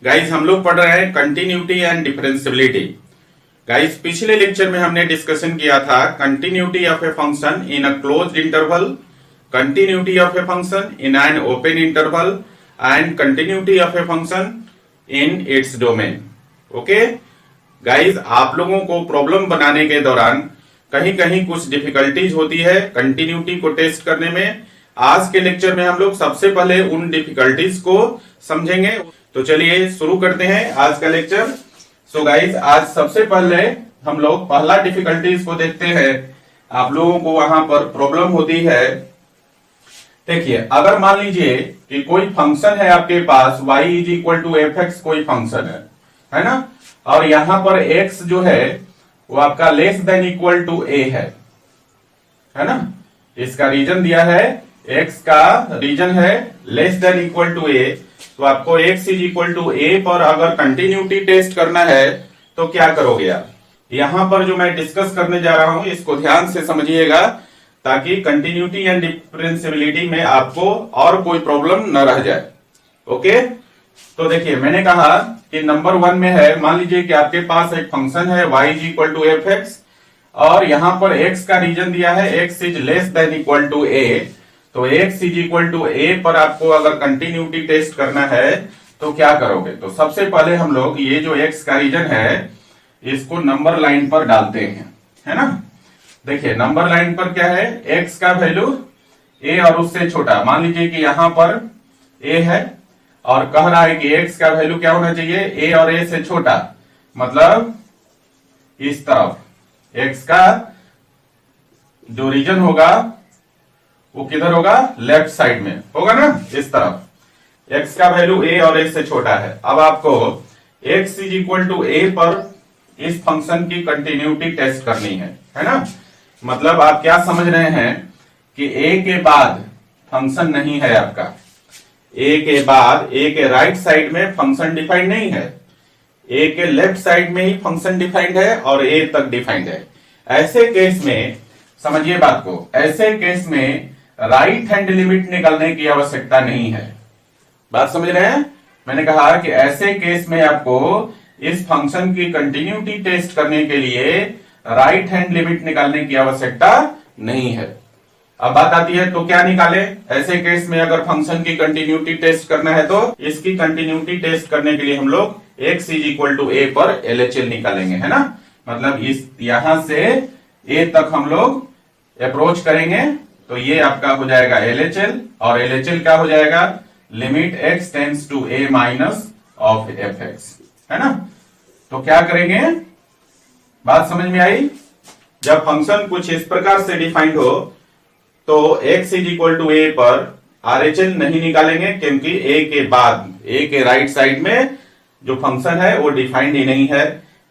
Guys हम लोग पढ़ रहे हैं कंटिन्यूटी एंड डिफरेंशियबिलिटी। गाइस पिछले लेक्चर में हमने डिस्कशन किया था continuity of a function in a closed interval, continuity of a function in an open interval and continuity of a function in its domain. Okay guys, आप लोगों को problem बनाने के दौरान कहीं कहीं कुछ डिफिकल्टीज होती है कंटिन्यूटी को टेस्ट करने में। आज के लेक्चर में हम लोग सबसे पहले उन डिफिकल्टीज को समझेंगे। तो चलिए शुरू करते हैं आज का लेक्चर। सो गाइस, आज सबसे पहले हम लोग पहला डिफिकल्टीज को देखते हैं। आप लोगों को वहां पर प्रॉब्लम होती है। देखिए, अगर मान लीजिए कि कोई फंक्शन है आपके पास y is equal to f x, कोई फंक्शन है ना, और यहां पर x जो है वो आपका less than equal to a है ना। इसका रीजन दिया है, x का रीजन है less than equal to a। तो आपको x is equal to a पर अगर कंटिन्यूटी टेस्ट करना है तो क्या करोगे आप। यहां पर जो मैं डिस्कस करने जा रहा हूं इसको ध्यान से समझिएगा ताकि कंटिन्यूटी एंड डिफरेंशियबिलिटी में आपको और कोई प्रॉब्लम न रह जाए। ओके, तो देखिए मैंने कहा कि नंबर 1 में है, मान लीजिए कि आपके पास एक फंक्शन है y is equal to f x और यहां पर x का रीजन दिया है x is less than equal to a। तो x is equal to a पर आपको अगर कंटिन्यूटी टेस्ट करना है तो क्या करोगे। तो सबसे पहले हम लोग ये जो x का रीजन है इसको नंबर लाइन पर डालते हैं, है ना। देखिए नंबर लाइन पर क्या है, x का वैल्यू a और उससे छोटा, मान लीजिए कि यहां पर a है और कह रहा है कि x का वैल्यू क्या होना चाहिए, a और a से छोटा, मतलब इस तरफ x का जो रीजन होगा वो किधर होगा, लेफ्ट साइड में होगा ना, इस तरफ x का वैल्यू a और a से छोटा है। अब आपको x is equal to a पर इस फंक्शन की कंटिन्यूटी टेस्ट करनी है ना। मतलब आप क्या समझ रहे हैं कि a के बाद फंक्शन नहीं है आपका, a के बाद a के राइट साइड में फंक्शन डिफाइंड नहीं है, a के लेफ्ट साइड में ही फंक्शन डिफाइंड है और a तक डिफाइंड है। ऐसे केस में समझिए बात को, ऐसे केस में राइट हैंड लिमिट निकालने की आवश्यकता नहीं है। बात समझ रहे हैं, मैंने कहा कि ऐसे केस में आपको इस फंक्शन की कंटिन्यूटी टेस्ट करने के लिए राइट हैंड लिमिट निकालने की आवश्यकता नहीं है। अब बात आती है तो क्या निकाले ऐसे केस में, अगर फंक्शन की कंटिन्यूटी टेस्ट करना है तो इसकी कंटिन्यूटी टेस्ट करने के लिए हम लोग x is equal to a पर LHL निकालेंगे, है ना। मतलब इस यहां से a तक हम लोग अप्रोच करेंगे तो ये आपका हो जाएगा LHL, और LHL क्या हो जाएगा, limit x tends to a minus of f x, है ना। तो क्या करेंगे, बात समझ में आई। जब फंक्शन कुछ इस प्रकार से डिफाइंड हो तो x is equal to a पर RHL नहीं निकालेंगे, क्योंकि a के बाद a के राइट साइड में जो फंक्शन है वो डिफाइंड ही नहीं है।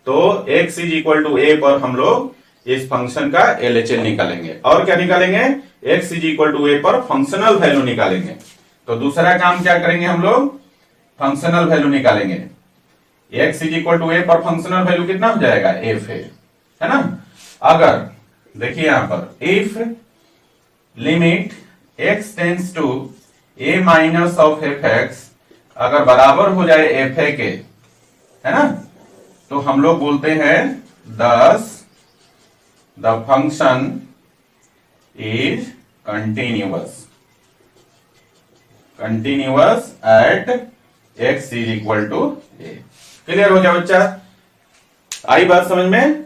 तो x is equal to a पर हम लोग इस फंक्शन का LHL निकालेंगे। और क्या निकालेंगे, x is equal to a पर फंक्शनल वैल्यू निकालेंगे। तो दूसरा काम क्या करेंगे, हम लोग फंक्शनल वैल्यू निकालेंगे। x is equal to a पर फंक्शनल वैल्यू कितना हो जाएगा, f है ना। अगर देखिए यहां पर if limit x tends to a minus of f x अगर बराबर हो जाए एफ ए के, है ना, तो हम लोग बोलते हैं thus the function is continuous at x is equal to a। Clear हो गया बच्चा, आई बात समझ में।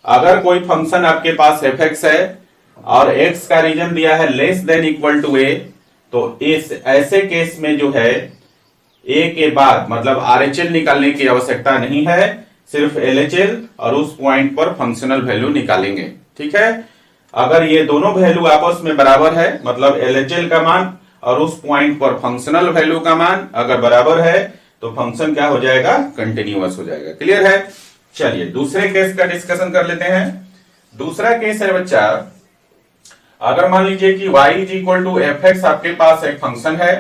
अगर कोई फंक्शन आपके पास एफ एक्स है और x का रीजन दिया है less than equal to a, तो इस ऐसे केस में जो है a के बाद मतलब RHL निकालने की आवश्यकता नहीं है, सिर्फ LHL और उस पॉइंट पर फंक्शनल वैल्यू निकालेंगे, ठीक है। अगर ये दोनों वैल्यू आपस में बराबर है, मतलब LHL का मान और उस पॉइंट पर फंक्शनल वैल्यू का मान अगर बराबर है तो फंक्शन क्या हो जाएगा, कंटिन्यूअस हो जाएगा। क्लियर है। चलिए दूसरे केस का डिस्कशन कर लेते हैं। दूसरा केस है बच्चा, अगर मान लीजिए कि y is equal to f x आपके पास एक फंक्शन है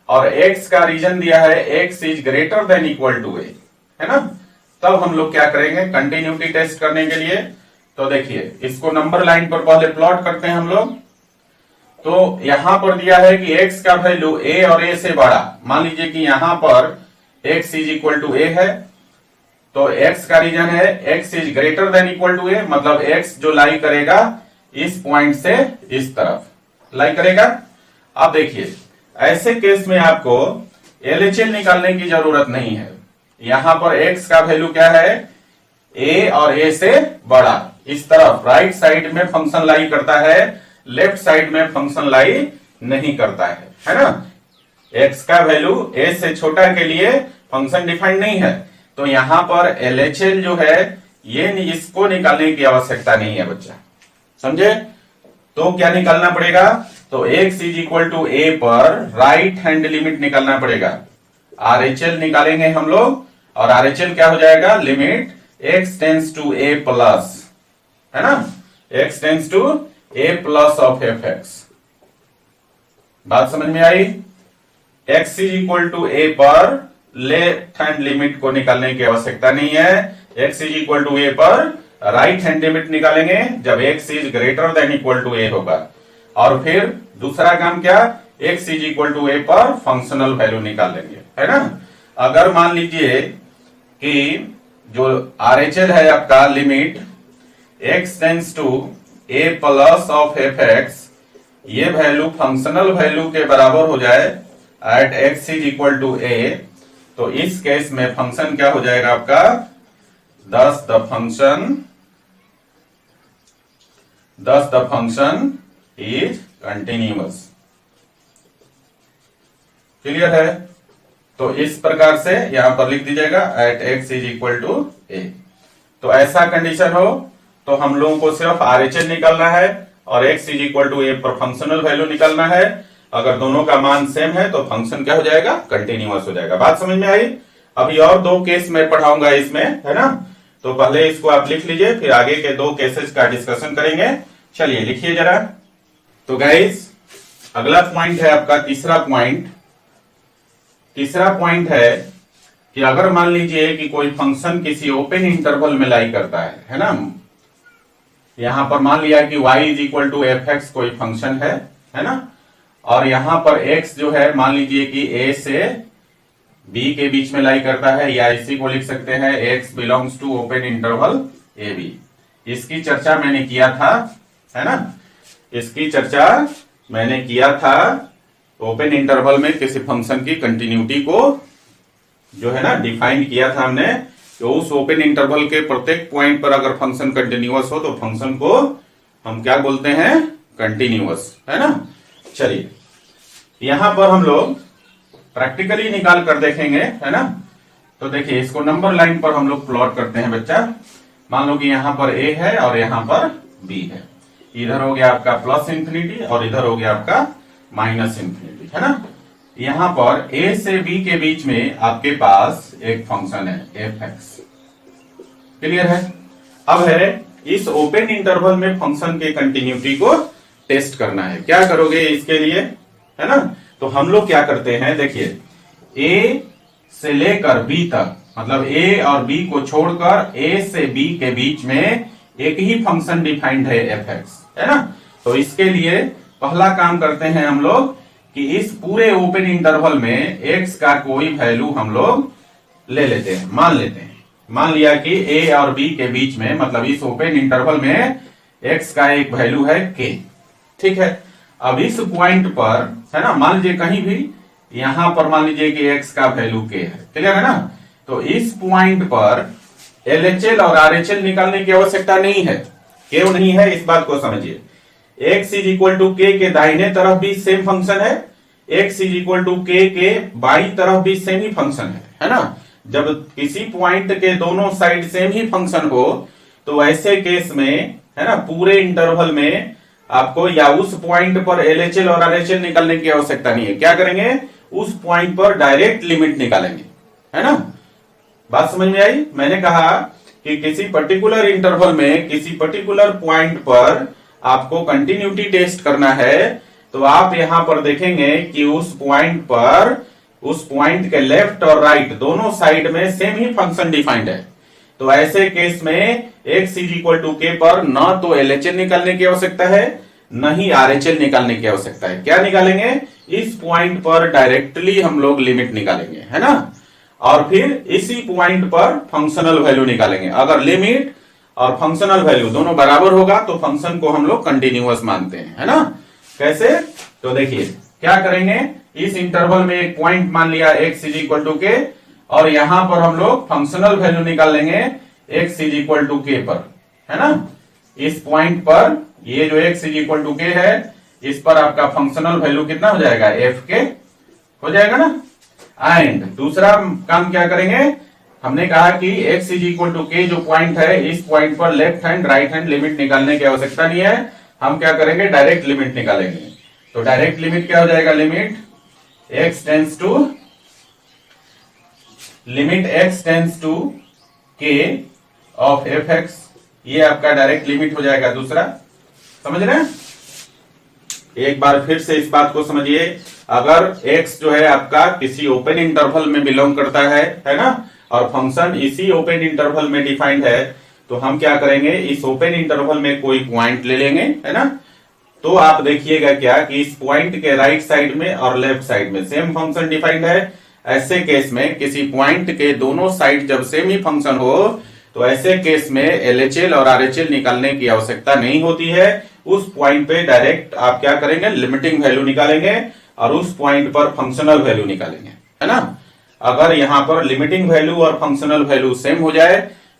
और x का रीजन दिया है x is greater than equal to a, है ना। तब हम लोग क्या करेंगे कंटिन्यूटी टेस्ट करने के लिए। तो देखिए इसको नंबर लाइन पर पहले प्लॉट करते हैं हम लोग। तो यहां पर दिया है कि x का वैल्यू a और a से बड़ा, मान लीजिए कि यहां पर x is equal to A है, तो x का रीजन है x is greater than equal to A, मतलब x जो लाई करेगा इस पॉइंट से इस तरफ लाई करेगा। अब देखिए ऐसे केस में आपको LHL निकालने की जरूरत नहीं है। यहां पर x का वैल्यू क्या है, a और a से बड़ा, इस तरफ राइट साइड में फंक्शन लाई करता है, लेफ्ट साइड में फंक्शन लाई नहीं करता है ना। x का वैल्यू a से छोटा के लिए फंक्शन डिफाइंड नहीं है, तो यहां पर LHL जो है ये इसको निकालने की आवश्यकता नहीं है बच्चा, समझे। तो क्या निकालना पड़ेगा, तो x इज इक्वल टू ए पर राइट हैंड लिमिट निकालना पड़ेगा। RHL निकालेंगे हम लोग, और RHL क्या हो जाएगा, limit x tends to a plus, है ना, x tends to a plus of fx। बात समझ में आई। x is equal to a पर लेफ्ट हैंड लिमिट को निकालने की आवश्यकता नहीं है, x is equal to a पर राइट हैंड लिमिट निकालेंगे जब x is greater than equal to a होगा। और फिर दूसरा काम क्या, x is equal to a पर फंक्शनल वैल्यू निकाल लेंगे, है ना। अगर मान लीजिए कि जो RHL है आपका limit x tends to a plus of fx, ये वैल्यू फंक्शनल वैल्यू के बराबर हो जाए at x is equal to a, तो इस केस में फंक्शन क्या हो जाएगा आपका, thus the function is continuous। Clear है। तो इस प्रकार से यहां पर लिख दीजिएगा at x is equal to a। तो ऐसा कंडीशन हो तो हम लोगों को सिर्फ RHL निकालना है और x is equal to a पर फंक्शनल वैल्यू निकालना है। अगर दोनों का मान सेम है तो फंक्शन क्या हो जाएगा, कंटिन्यूअस हो जाएगा। बात समझ में आई। अभी और दो केस मैं पढ़ाऊंगा इसमें, है ना, तो पहले इसको आप लिख लीजिए, फिर आगे के दो केसेस का डिस्कशन करेंगे। चलिए लिखिए जरा। तो गाइस अगला पॉइंट है आपका तीसरा पॉइंट है कि अगर मान लीजिए कि कोई फंक्शन किसी ओपन इंटरवल में लाई करता है ना। यहां पर मान लिया कि y is equal to fx कोई फंक्शन है ना, और यहां पर x जो है मान लीजिए कि a से b के बीच में लाई करता है, या इसी को लिख सकते हैं x belongs to open interval a b। इसकी चर्चा मैंने किया था, है ना, इसकी चर्चा मैंने किया था ओपन इंटरवल में किसी फंक्शन की कंटिन्यूटी को जो है ना डिफाइन किया था हमने। तो उस ओपन इंटरवल के प्रत्येक पॉइंट पर अगर फंक्शन कंटिन्यूअस हो तो फंक्शन को हम क्या बोलते हैं, कंटिन्यूअस, है ना। चलिए यहां पर हम लोग प्रैक्टिकली निकाल कर देखेंगे, है ना। तो देखिए इसको नंबर लाइन पर हम लोग प्लॉट करते हैं बच्चा। मान लो कि यहां पर a है और यहां पर b है, इधर हो गया आपका प्लस इंफिनिटी और इधर हो गया आपका माइनस इंफिनिटी, है ना। यहां पर a से b के बीच में आपके पास एक फंक्शन है fx। क्लियर है। अब है इस ओपन इंटरवल में फंक्शन के कंटिन्यूटी को टेस्ट करना है। क्या करोगे इसके लिए, है ना। तो हम लोग क्या करते हैं, देखिए a से लेकर b तक, मतलब a और b को छोड़कर a से b के बीच में एक ही फंक्शन डिफाइंड है fx, है ना। तो इसके लिए पहला काम करते हैं हम लोग कि इस पूरे ओपन इंटरवल में x का कोई वैल्यू हम लोग ले लेते हैं, मान लेते हैं। मान लिया कि a और b के बीच में, मतलब इस ओपन इंटरवल में x का एक वैल्यू है k, ठीक है। अब इस पॉइंट पर, है ना, मान लीजिए कहीं भी यहां पर मान लीजिए कि x का वैल्यू k है, क्लियर है ना। तो इस पॉइंट पर LHL और RHL निकालने की आवश्यकता नहीं है, क्यों नहीं है इस बात को समझिए। x is equal to k के दाहिने तरफ भी सेम फंक्शन है, x is equal to k के बाई तरफ भी सेम ही फंक्शन है ना। जब किसी पॉइंट के दोनों साइड सेम ही फंक्शन हो तो ऐसे केस में, है ना, पूरे इंटरवल में आपको या उस पॉइंट पर LHL और RHL निकालने की आवश्यकता नहीं है। क्या करेंगे, उस पॉइंट पर डायरेक्ट लिमिट निकालेंगे, है ना। बात समझ में आई। मैंने कहा कि किसी पर्टिकुलर इंटरवल में किसी पर्टिकुलर पॉइंट पर आपको कंटिन्यूटी टेस्ट करना है, तो आप यहां पर देखेंगे कि उस पॉइंट पर, उस पॉइंट के लेफ्ट और राइट दोनों साइड में सेम ही फंक्शन डिफाइंड है। तो ऐसे केस में x is equal to k पर न तो LHL निकालने की आवश्यकता है, न ही RHL निकालने की आवश्यकता है। क्या निकालेंगे, इस पॉइंट पर डायरेक्टली हम लोग लिमिट निकालेंगे, है ना। और फिर इसी पॉइंट पर फंक्शनल वैल्यू निकालेंगे। अगर लिमिट और फंक्शनल वैल्यू दोनों बराबर होगा तो फंक्शन को हम लोग कंटिन्यूअस मानते हैं, है ना। कैसे? तो देखिए क्या करेंगे, इस इंटरवल में एक पॉइंट मान लिया x इज इक्वल टू के, और यहां पर हम लोग फंक्शनल वैल्यू निकाल लेंगे x is equal to k पर, है ना। इस पॉइंट पर ये जो x इज इक्वल टू के है, इस पर आपका फंक्शनल वैल्यू कितना हो जाएगा, f के हो जाएगा ना। एंड दूसरा काम क्या करेंगे, हमने कहा कि x इज इक्वल टू के जो पॉइंट है, इस पॉइंट पर left hand right hand limit निकालने की आवश्यकता नहीं है, हम क्या करेंगे, डायरेक्ट लिमिट निकालेंगे। तो डायरेक्ट लिमिट क्या हो जाएगा, limit x tends to k of fx, ये आपका डायरेक्ट लिमिट हो जाएगा। दूसरा समझ रहे हैं, एक बार फिर से इस बात को समझिए, अगर x जो है आपका किसी ओपन इंटरवल में बिलोंग करता है ना, और फंक्शन इसी ओपन इंटरवल में डिफाइंड है, तो हम क्या करेंगे, इस ओपन इंटरवल में कोई पॉइंट ले लेंगे, है ना। तो आप देखिएगा क्या कि इस पॉइंट के राइट साइड में और लेफ्ट साइड में सेम फंक्शन डिफाइंड है। ऐसे केस में किसी पॉइंट के दोनों साइड जब सेम ही फंक्शन हो, तो ऐसे केस में LHL और RHL निकालने की आवश्यकता नहीं होती है। उस पॉइंट पे डायरेक्ट आप क्या करेंगे, लिमिटिंग वैल्यू निकालेंगे और उस पॉइंट पर फंक्शनल वैल्यू निकालेंगे, है ना। अगर यहां पर लिमिटिंग वैल्यू और फंक्शनल वैल्यू सेम हो जाए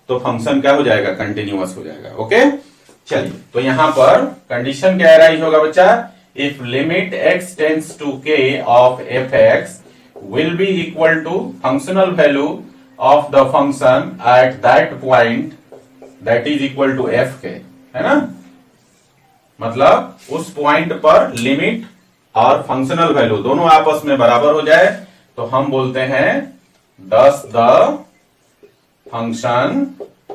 तो फंक्शन क्या हो जाएगा, कंटिन्यूअस हो जाएगा। ओके, चलिए तो यहां पर कंडीशन क्या अराइज होगा बच्चा, if limit x tends to k of fx will be equal to functional value of the function at that point that is equal to f k, है ना। मतलब उस पॉइंट पर लिमिट और फंक्शनल वैल्यू दोनों आपस में बराबर हो जाए तो हम बोलते हैं thus the function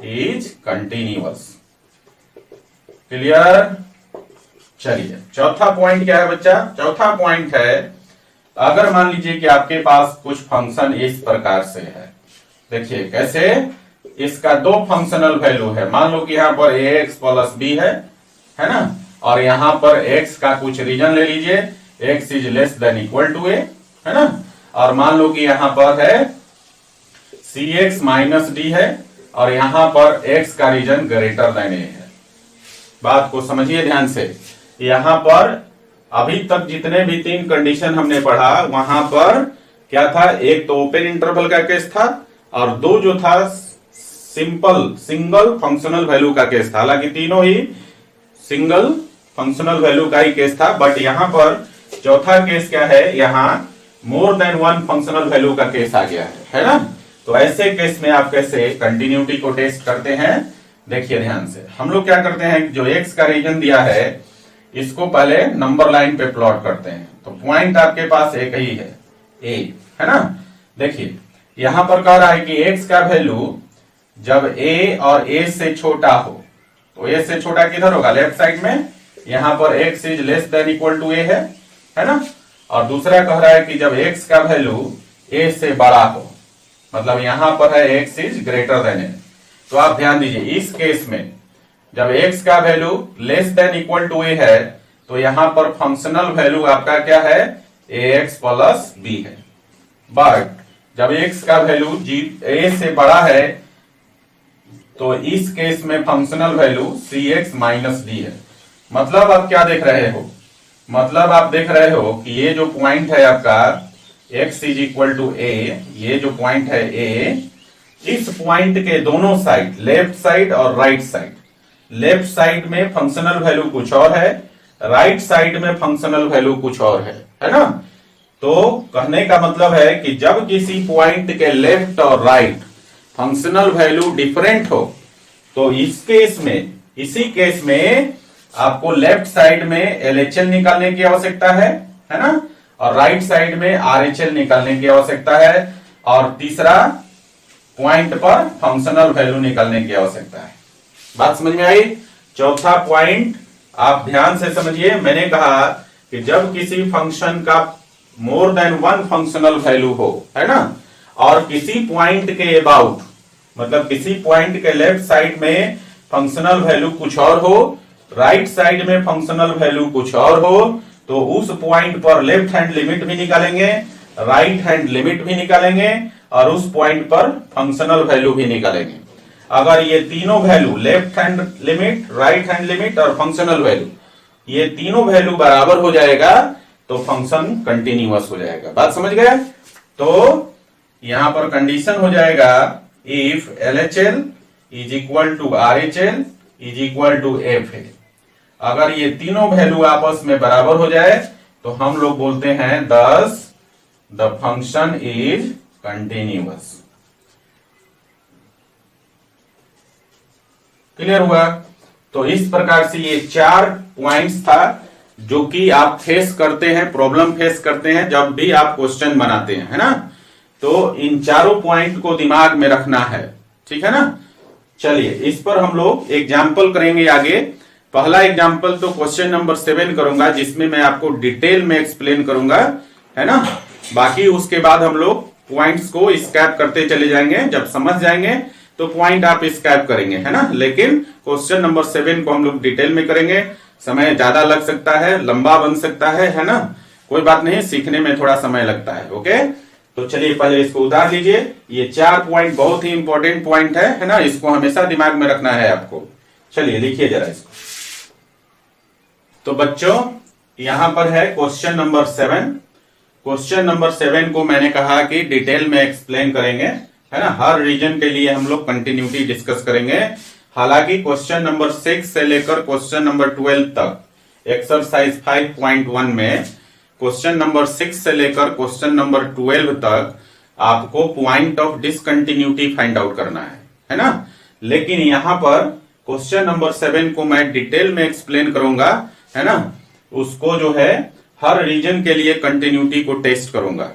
is continuous. Clear? चलिए चौथा पॉइंट क्या है बच्चा, चौथा पॉइंट है, अगर मान लीजिए कि आपके पास कुछ फंक्शन इस प्रकार से है, देखिए कैसे, इसका दो फंक्शनल वैल्यू है, मान लो कि यहां पर ax प्लस b है ना, और यहां पर x का कुछ रीजन ले लीजिए, x is less than equal to a, है ना, और मान लो कि यहां पर है cx माइनस d है, और यहां पर x का रीजन ग्रेटर देन a है। बात को समझिए ध्यान से, यहां पर अभी तक जितने भी तीन कंडीशन हमने पढ़ा, वहां पर क्या था, एक तो ओपन इंटरवल का केस था, और दो जो था सिंगल फंक्शनल वैल्यू का केस था। हालांकि तीनों ही सिंगल फंक्शनल वैल्यू का ही केस था, बट यहां पर चौथा केस क्या है, यहां more than one functional value का केस आ गया है ना। तो ऐसे केस में आप कैसे कंटिन्यूटी को टेस्ट करते हैं, देखिए ध्यान से, हम लोग क्या करते हैं, जो x का रीजन दिया है इसको पहले नंबर लाइन पे प्लॉट करते हैं। तो पॉइंट आपके पास एक ही है, a, है ना। देखिए यहां पर कह रहा है कि x का वैल्यू जब a और a से छोटा हो, तो a से छोटा किधर होगा, लेफ्ट साइड में, यहां पर x is less than equal to a है ना। और दूसरा कह रहा है कि जब x का वैल्यू a से बड़ा हो, मतलब यहां पर है x is greater then a। तो आप ध्यान दीजिए, इस केस में जब x का value less than equal to a है, तो यहां पर फंक्शनल वैल्यू आपका क्या है, ax प्लस b है। बट जब x का वैल्यू a से बड़ा है, तो इस केस में functional value cx minus d है। मतलब आप क्या देख रहे हो, मतलब आप देख रहे हो कि ये जो पॉइंट है आपका x is equal to a, ये जो पॉइंट है a, इस पॉइंट के दोनों साइड, लेफ्ट साइड और राइट साइड, लेफ्ट साइड में फंक्शनल वैल्यू कुछ और है, राइट साइड में फंक्शनल वैल्यू कुछ और है ना। तो कहने का मतलब है कि जब किसी पॉइंट के लेफ्ट और राइट फंक्शनल वैल्यू डिफरेंट हो, तो इस केस में, इसी केस में आपको लेफ्ट साइड में LHL निकालने की आवश्यकता है ना, और राइट साइड में RHL निकालने की आवश्यकता है, और तीसरा पॉइंट पर फंक्शनल वैल्यू निकालने की आवश्यकता है। बात समझ में आई? चौथा पॉइंट आप ध्यान से समझिए, मैंने कहा कि जब किसी फंक्शन का more than one functional value हो, है ना, और किसी पॉइंट के अबाउट, मतलब किसी पॉइंट के लेफ्ट साइड में फंक्शनल वैल्यू कुछ और हो, राइट साइड में फंक्शनल वैल्यू कुछ और हो, तो उस पॉइंट पर लेफ्ट हैंड लिमिट भी निकालेंगे, राइट हैंड लिमिट भी निकालेंगे, और उस पॉइंट पर फंक्शनल वैल्यू भी निकालेंगे। अगर ये तीनों value left hand limit, right hand limit और फंक्शनल वैल्यू, ये तीनों वैल्यू बराबर हो जाएगा तो फंक्शन कंटिन्यूअस हो जाएगा। बात समझ गए? तो यहां पर कंडीशन हो जाएगा if LHL is equal to RHL is equal to FA। अगर ये तीनों वैल्यू आपस में बराबर हो जाए तो हम लोग बोलते हैं thus the function is continuous. Clear हुआ? तो इस प्रकार से ये 4 पॉइंट्स था जो कि आप फेस करते हैं, प्रॉब्लम फेस करते हैं जब भी आप क्वेश्चन बनाते हैं, है ना? तो इन चारों पॉइंट को दिमाग में रखना है, ठीक है ना? चलिए इस पर हम लोग एग्जाम्पल करेंगे आगे। पहला एग्जाम्पल तो क्वेश्चन नंबर 7 करूंगा जिसमें मैं आपको डिटेल में एक्सप्लेन करूंगा, है ना? बाकी उसके बाद हम लोग पॉइंट्स को स्कैप करते चले जाएंगे। जब समझ जाएंगे तो पॉइंट आप स्कैप करेंगे, है ना? लेकिन क्वेश्चन नंबर 7 को हम लोग डिटेल में करेंगे। समय ज्यादा लग सकता है, लंबा बन सकता है ना? कोई बात नहीं, सीखने में थोड़ा समय लगता है। ओके, तो चलिए पहले इसको उतार लीजिए। ये 4 पॉइंट बहुत ही इंपॉर्टेंट पॉइंट है ना? इसको हमेशा दिमाग में रखना है आपको। चलिए लिखिए जरा इसको। तो बच्चों यहां पर है क्वेश्चन नंबर 7। क्वेश्चन नंबर 7 को मैंने कहा कि डिटेल में एक्सप्लेन करेंगे, है ना? हर रीजन के लिए हम लोग कंटिन्यूटी डिस्कस करेंगे। हालांकि क्वेश्चन नंबर 6 से लेकर क्वेश्चन नंबर 12 तक एक्सरसाइज 5.1 में क्वेश्चन नंबर 6 से लेकर क्वेश्चन नंबर 12 तक आपको point of discontinuity find out करना है ना? लेकिन यहां पर क्वेश्चन नंबर 7 को मैं डिटेल में एक्सप्लेन करूंगा, है ना? उसको जो है हर रीजन के लिए कंटिन्यूटी को टेस्ट करूंगा,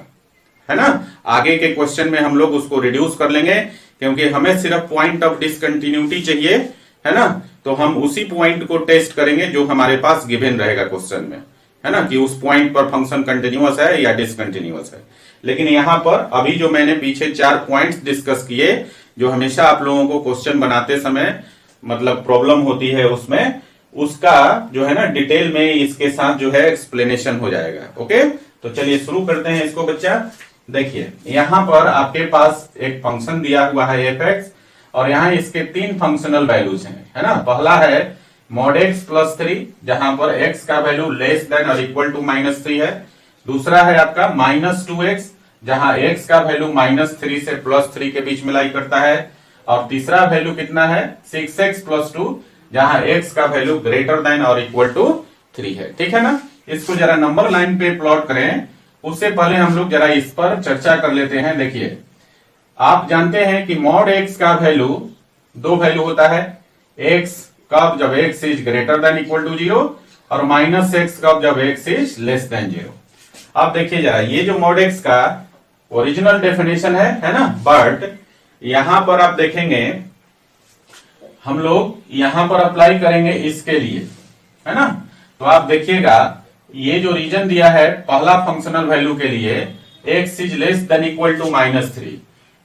है ना? आगे के क्वेश्चन में हम लोग उसको रिड्यूस कर लेंगे क्योंकि हमें सिर्फ पॉइंट ऑफ डिसकंटिन्यूटी चाहिए, है ना? तो हम उसी पॉइंट को टेस्ट करेंगे जो हमारे पास गिवन रहेगा क्वेश्चन में, है ना? कि उस पॉइंट पर फंक्शन कंटिन्यूअस है या डिसकंटिन्यूअस है। लेकिन यहां पर अभी जो मैंने पीछे 4 पॉइंट्स डिस्कस किए जो हमेशा आप लोगों को क्वेश्चन बनाते समय मतलब प्रॉब्लम होती है, उसमें उसका जो है ना डिटेल में इसके साथ जो है एक्सप्लेनेशन हो जाएगा। ओके, तो चलिए शुरू करते हैं इसको। बच्चा देखिए यहां पर आपके पास एक फंक्शन दिया हुआ है f(x) और यहां इसके 3 फंक्शनल वैल्यूज हैं, है ना? पहला है mod x प्लस 3 जहां पर x का वैल्यू लेस देन और इक्वल टू -3 है। दूसरा है आपका -2x जहां x का वैल्यू -3 से +3 के बीच में लाई करता है। और तीसरा वैल्यू कितना है 6x प्लस 2 जहां x का वैल्यू ग्रेटर देन और इक्वल टू 3 है। ठीक है ना? इसको जरा नंबर लाइन पे प्लॉट करें, उससे पहले हम लोग जरा इस पर चर्चा कर लेते हैं। देखिए आप जानते हैं कि mod x का वैल्यू 2 वैल्यू होता है। x कब? जब x is greater than equal to 0 और -x कब? जब x इज लेस देन 0। अब देखिए जरा ये जो mod x का ओरिजिनल डेफिनेशन है ना? बट यहां पर आप देखेंगे हम लोग यहां पर अप्लाई करेंगे इसके लिए, है ना? तो आप देखिएगा ये जो रीजन दिया है पहला फंक्शनल वैल्यू के लिए x is less than equal to -3।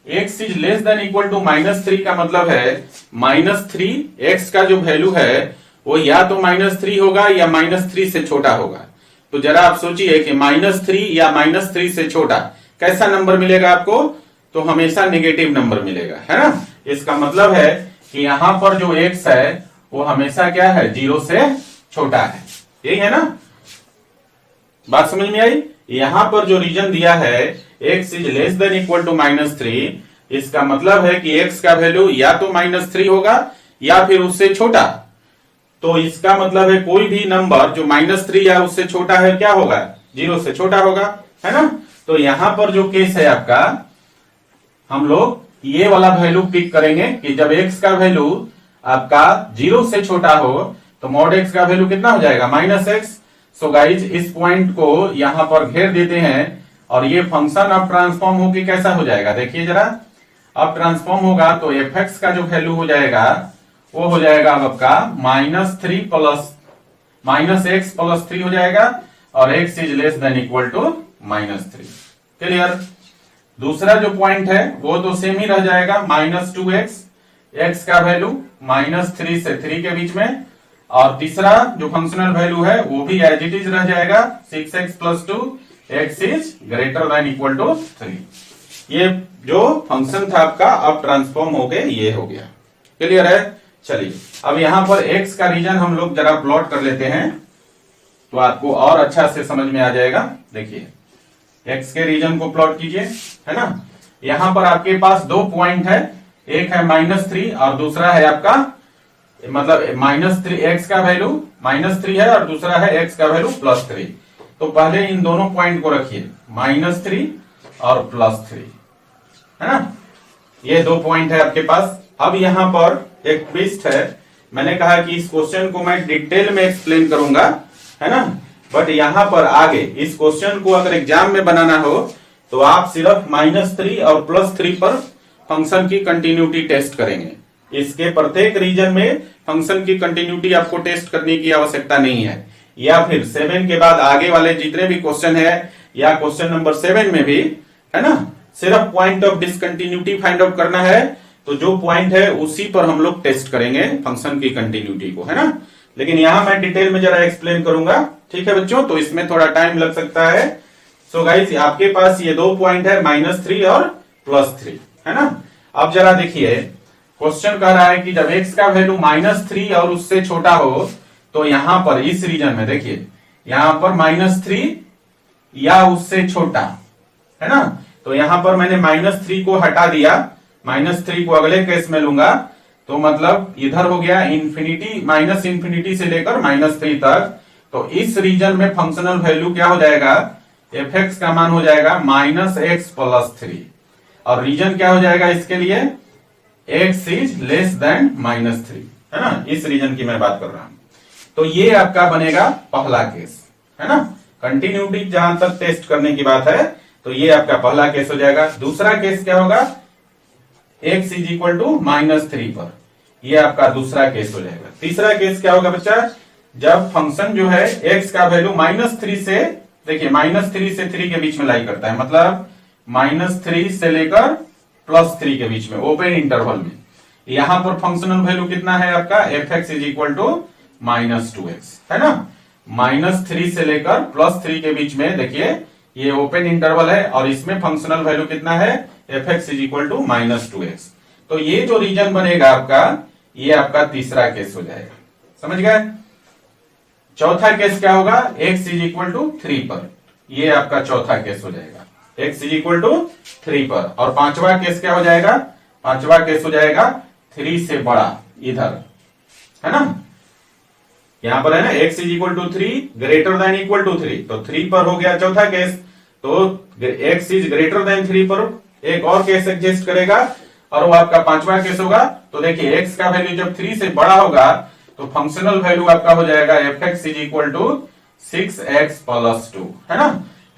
x is less than equal to -3 का मतलब है -3 x का जो वैल्यू है वो या तो -3 होगा या -3 से छोटा होगा। तो जरा आप सोचिए कि -3 या -3 से छोटा कैसा नंबर मिलेगा आपको? तो हमेशा नेगेटिव नंबर मिलेगा, है ना? इसका मतलब है कि यहां पर जो x है वो हमेशा क्या है? 0 से छोटा है। यही है ना? बात समझ में आई? यहां पर जो रीजन दिया है x is less than equal to -3, इसका मतलब है कि x का वैल्यू या तो -3 होगा या फिर उससे छोटा। तो इसका मतलब है कोई भी नंबर जो -3 या उससे छोटा है क्या होगा? 0 से छोटा होगा, है ना? तो यहां पर जो केस है आपका, हम लोग ये वाला वैल्यू पिक करेंगे कि जब x का वैल्यू आपका 0 से छोटा हो तो mod x का वैल्यू कितना हो जाएगा? -x। सो गाइज इस पॉइंट को यहां पर घेर देते हैं और ये फंक्शन अब ट्रांसफॉर्म होकर कैसा हो जाएगा? देखिए जरा, अब ट्रांसफॉर्म होगा तो f(x) का जो वैल्यू हो जाएगा वो हो जाएगा अब आपका -x प्लस 3 हो जाएगा और x is less than equal to -3। Clear? दूसरा जो पॉइंट है वो तो सेम ही रह जाएगा, -2x, x का वैल्यू -3 से 3 के बीच में। और तीसरा जो फंक्शनल वैल्यू है वो भी एज इट इज रह जाएगा 6x plus 2, x is greater than equal to 3। ये जो फंक्शन था आपका अब ट्रांसफॉर्म हो गया, ये हो गया। क्लियर है? चलिए अब यहां पर x का रीजन हम लोग जरा प्लॉट कर लेते हैं तो आपको और अच्छा से समझ में आ जाएगा। देखिए x के रीजन को प्लॉट कीजिए, है ना। यहां पर आपके पास दो पॉइंट है, एक है -3 और दूसरा है आपका मतलब -3 x का वैल्यू -3 है और दूसरा है x का वैल्यू +3। तो पहले इन दोनों पॉइंट को रखिए, -3 और +3, है ना। ये दो पॉइंट है आपके पास। अब यहां पर एक ट्विस्ट है, मैंने कहा कि इस क्वेश्चन को मैं डिटेल में एक्सप्लेन करूंगा, है ना। बट यहां पर आगे इस क्वेश्चन को अगर एग्जाम में बनाना हो तो आप सिर्फ -3 और +3 पर फंक्शन की कंटिन्यूटी टेस्ट करेंगे। इसके प्रत्येक रीजन में फंक्शन की कंटिन्यूटी आपको टेस्ट करने की आवश्यकता नहीं है। या फिर 7 के बाद आगे वाले जितने भी क्वेश्चन है या क्वेश्चन नंबर 7 में भी, है ना, सिर्फ point of discontinuity find out करना है। तो जो पॉइंट है उसी पर हम लोग टेस्ट करेंगे फंक्शन की कंटिन्यूटी को, है ना। लेकिन यहां मैं डिटेल में जरा एक्सप्लेन करूंगा, ठीक है बच्चों, तो इसमें थोड़ा टाइम लग सकता है। सो गाइस आपके पास ये दो पॉइंट है -3 और +3, है ना। अब जरा देखिए क्वेश्चन कह रहा है कि जब x का वैल्यू -3 और उससे छोटा हो तो यहां पर इस रीजन में देखिए यहां पर -3 या उससे छोटा, है ना। तो यहां पर मैंने -3 को हटा दिया, -3 को अगले केस में लूंगा तो मतलब इधर हो गया इंफिनिटी, -इंफिनिटी से लेकर -3 तक। तो इस रीजन में फंक्शनल वैल्यू क्या हो जाएगा, f(x) का मान हो जाएगा -x + 3 और रीजन क्या हो जाएगा इसके लिए, x इज लेस देन -3, है ना। इस रीजन की मैं बात कर रहा हूं। तो ये आपका बनेगा पहला केस, है ना। कंटिन्यूटी जहां तक टेस्ट करने की बात है तो ये आपका पहला केस हो जाएगा। दूसरा केस क्या होगा, x इज इक्वल टू -3 पर, ये आपका दूसरा केस हो जाएगा। तीसरा केस क्या होगा बच्चा, जब फंक्शन जो है x का वैल्यू -3 से, देखिए -3 से 3 के बीच में लाई करता है, मतलब -3 से लेकर +3 के बीच में ओपन इंटरवल में। यहां पर फंक्शनल वैल्यू कितना है आपका, f(x) is equal to -2x, है ना। -3 से लेकर +3 के बीच में देखिए ये ओपन इंटरवल है और इसमें फंक्शनल वैल्यू कितना है, f(x) is equal to -2x। तो ये जो रीजन बनेगा आपका, ये आपका तीसरा केस हो जाएगा, समझ गए। चौथा केस क्या होगा, x इज इक्वल टू 3 पर, ये आपका चौथा केस हो जाएगा, x इज इक्वल टू 3 पर। और पांचवा केस क्या हो जाएगा, पांचवा केस हो जाएगा 3 से बड़ा, इधर, है ना। यहां पर है ना x is equal to 3 greater than equal to 3, तो 3 पर हो गया चौथा केस। तो x इज ग्रेटर देन 3 पर एक और केस एग्जिस्ट करेगा और वो आपका पांचवा केस होगा। तो देखिए x का वैल्यू जब 3 से बड़ा होगा तो फंक्शनल वैल्यू आपका हो जाएगा f(x) is equal to 6x + 2, है ना।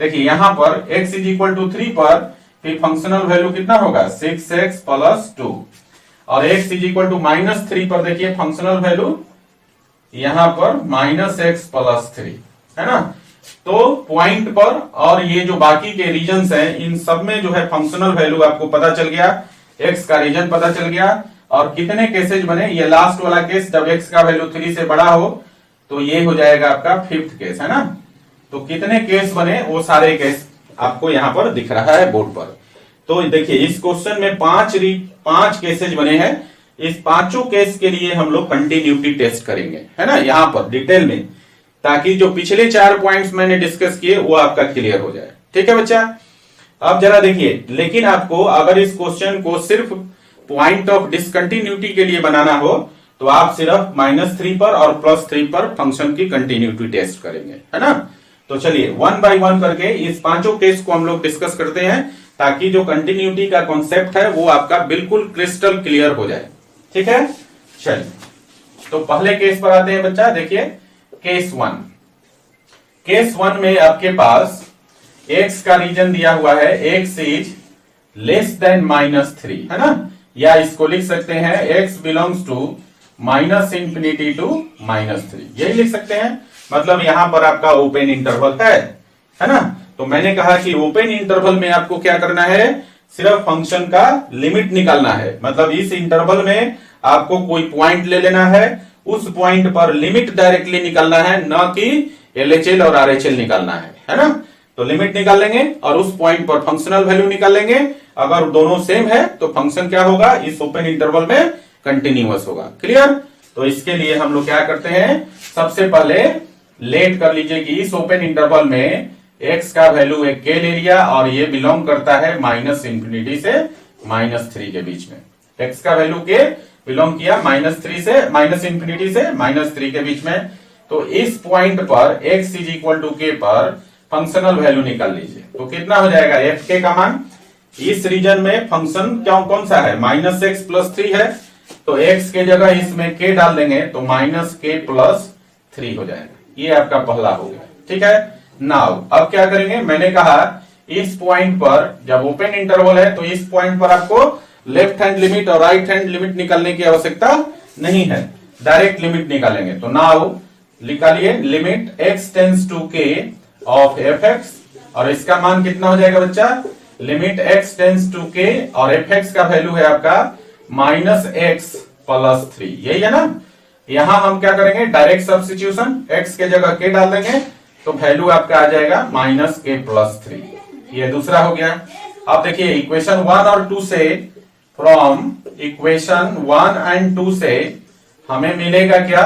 देखिए यहां पर x इज इक्वल टू 3 पर फिर फंक्शनल वैल्यू कितना होगा, 6x + 2 और x इज इक्वल टू -3 पर देखिए फंक्शनल वैल्यू यहां पर -x + 3, है ना। तो पॉइंट पर और ये जो बाकी के रीजन्स हैं इन सब में जो है फंक्शनल वैल्यू आपको पता चल गया, x का रीजन पता चल गया। और कितने केसेज बने, ये लास्ट वाला केस जब x का वैल्यू 3 से बड़ा हो तो ये हो जाएगा आपका 5th केस, है ना। तो कितने केस बने वो सारे केस आपको यहां पर दिख रहा है बोर्ड पर। तो देखिए इस क्वेश्चन में 5 केसेज बने हैं। इस पांचों केस के लिए हम लोग कंटिन्यूटी टेस्ट करेंगे, है ना, यहां पर डिटेल में, ताकि जो पिछले 4 पॉइंट्स मैंने डिस्कस किए वो आपका क्लियर हो जाए, ठीक है बच्चा। अब जरा देखिए, लेकिन आपको अगर इस क्वेश्चन को सिर्फ पॉइंट ऑफ डिसकंटिन्यूटी के लिए बनाना हो तो आप सिर्फ -3 पर और +3 पर फंक्शन की कंटिन्यूटी टेस्ट करेंगे, है ना। तो चलिए 1 बाय 1 करके इस पांचों केस को हम लोग डिस्कस करते हैं ताकि जो कंटिन्यूटी का कॉन्सेप्ट है वो आपका बिल्कुल क्रिस्टल क्लियर हो जाए, ठीक है। चलिए तो पहले केस पर आते हैं बच्चा। देखिए केस 1, केस 1 में आपके पास x का रीजन दिया हुआ है, x इज लेस देन -3, है ना, या इसको लिख सकते हैं x बिलोंग्स टू -∞ टू -3, यही लिख सकते हैं। मतलब यहां पर आपका ओपन इंटरवल है ना। तो मैंने कहा कि ओपन इंटरवल में आपको क्या करना है, सिर्फ फंक्शन का लिमिट निकालना है। मतलब इस इंटरवल में आपको कोई पॉइंट ले लेना है, उस पॉइंट पर लिमिट डायरेक्टली निकालना है, न कि LHL और RHL निकालना है ना। तो लिमिट निकाल लेंगे और उस पॉइंट पर फंक्शनल वैल्यू निकाल लेंगे। अगर दोनों सेम है तो फंक्शन क्या होगा, इस ओपन इंटरवल में कंटिन्यूअस होगा। क्लियर। तो इसके लिए हम लोग क्या करते हैं, सबसे पहले लेट कर लीजिए कि इस ओपन इंटरवल में x का वैल्यू एक k ले लिया और ये बिलोंग करता है -∞ से -3 के बीच में। x का वैल्यू k बिलोंग किया -3 से -∞ से -3 के बीच में। तो इस पॉइंट पर x is equal to k पर फंक्शनल वैल्यू निकाल लीजिए। तो कितना हो जाएगा fk का मान, इस रीजन में फंक्शन क्या कौन सा है, -x + 3 है। तो x के जगह इसमें k डाल देंगे तो -k + 3 हो जाएगा। ये आपका पहला हो गया। ठीक है। नाउ अब क्या करेंगे, मैंने कहा इस पॉइंट पर जब ओपन इंटरवल है तो इस पॉइंट पर आपको लेफ्ट हैंड लिमिट और राइट हैंड लिमिट निकालने की आवश्यकता नहीं है, डायरेक्ट लिमिट निकालेंगे। तो नाउ निकालिए limit x tends to k of fx, और इसका मान कितना हो जाएगा बच्चा, limit x tends to k और fx का वैल्यू है आपका -x + 3, यही है ना। यहां हम क्या करेंगे, डायरेक्ट सब्स्टिट्यूशन, x के जगह k डाल देंगे तो वैल्यू आपका आ जाएगा -k + 3। ये दूसरा हो गया। अब देखिए इक्वेशन 1 और 2 से, फ्रॉम इक्वेशन 1 एंड 2 से हमें मिलेगा क्या,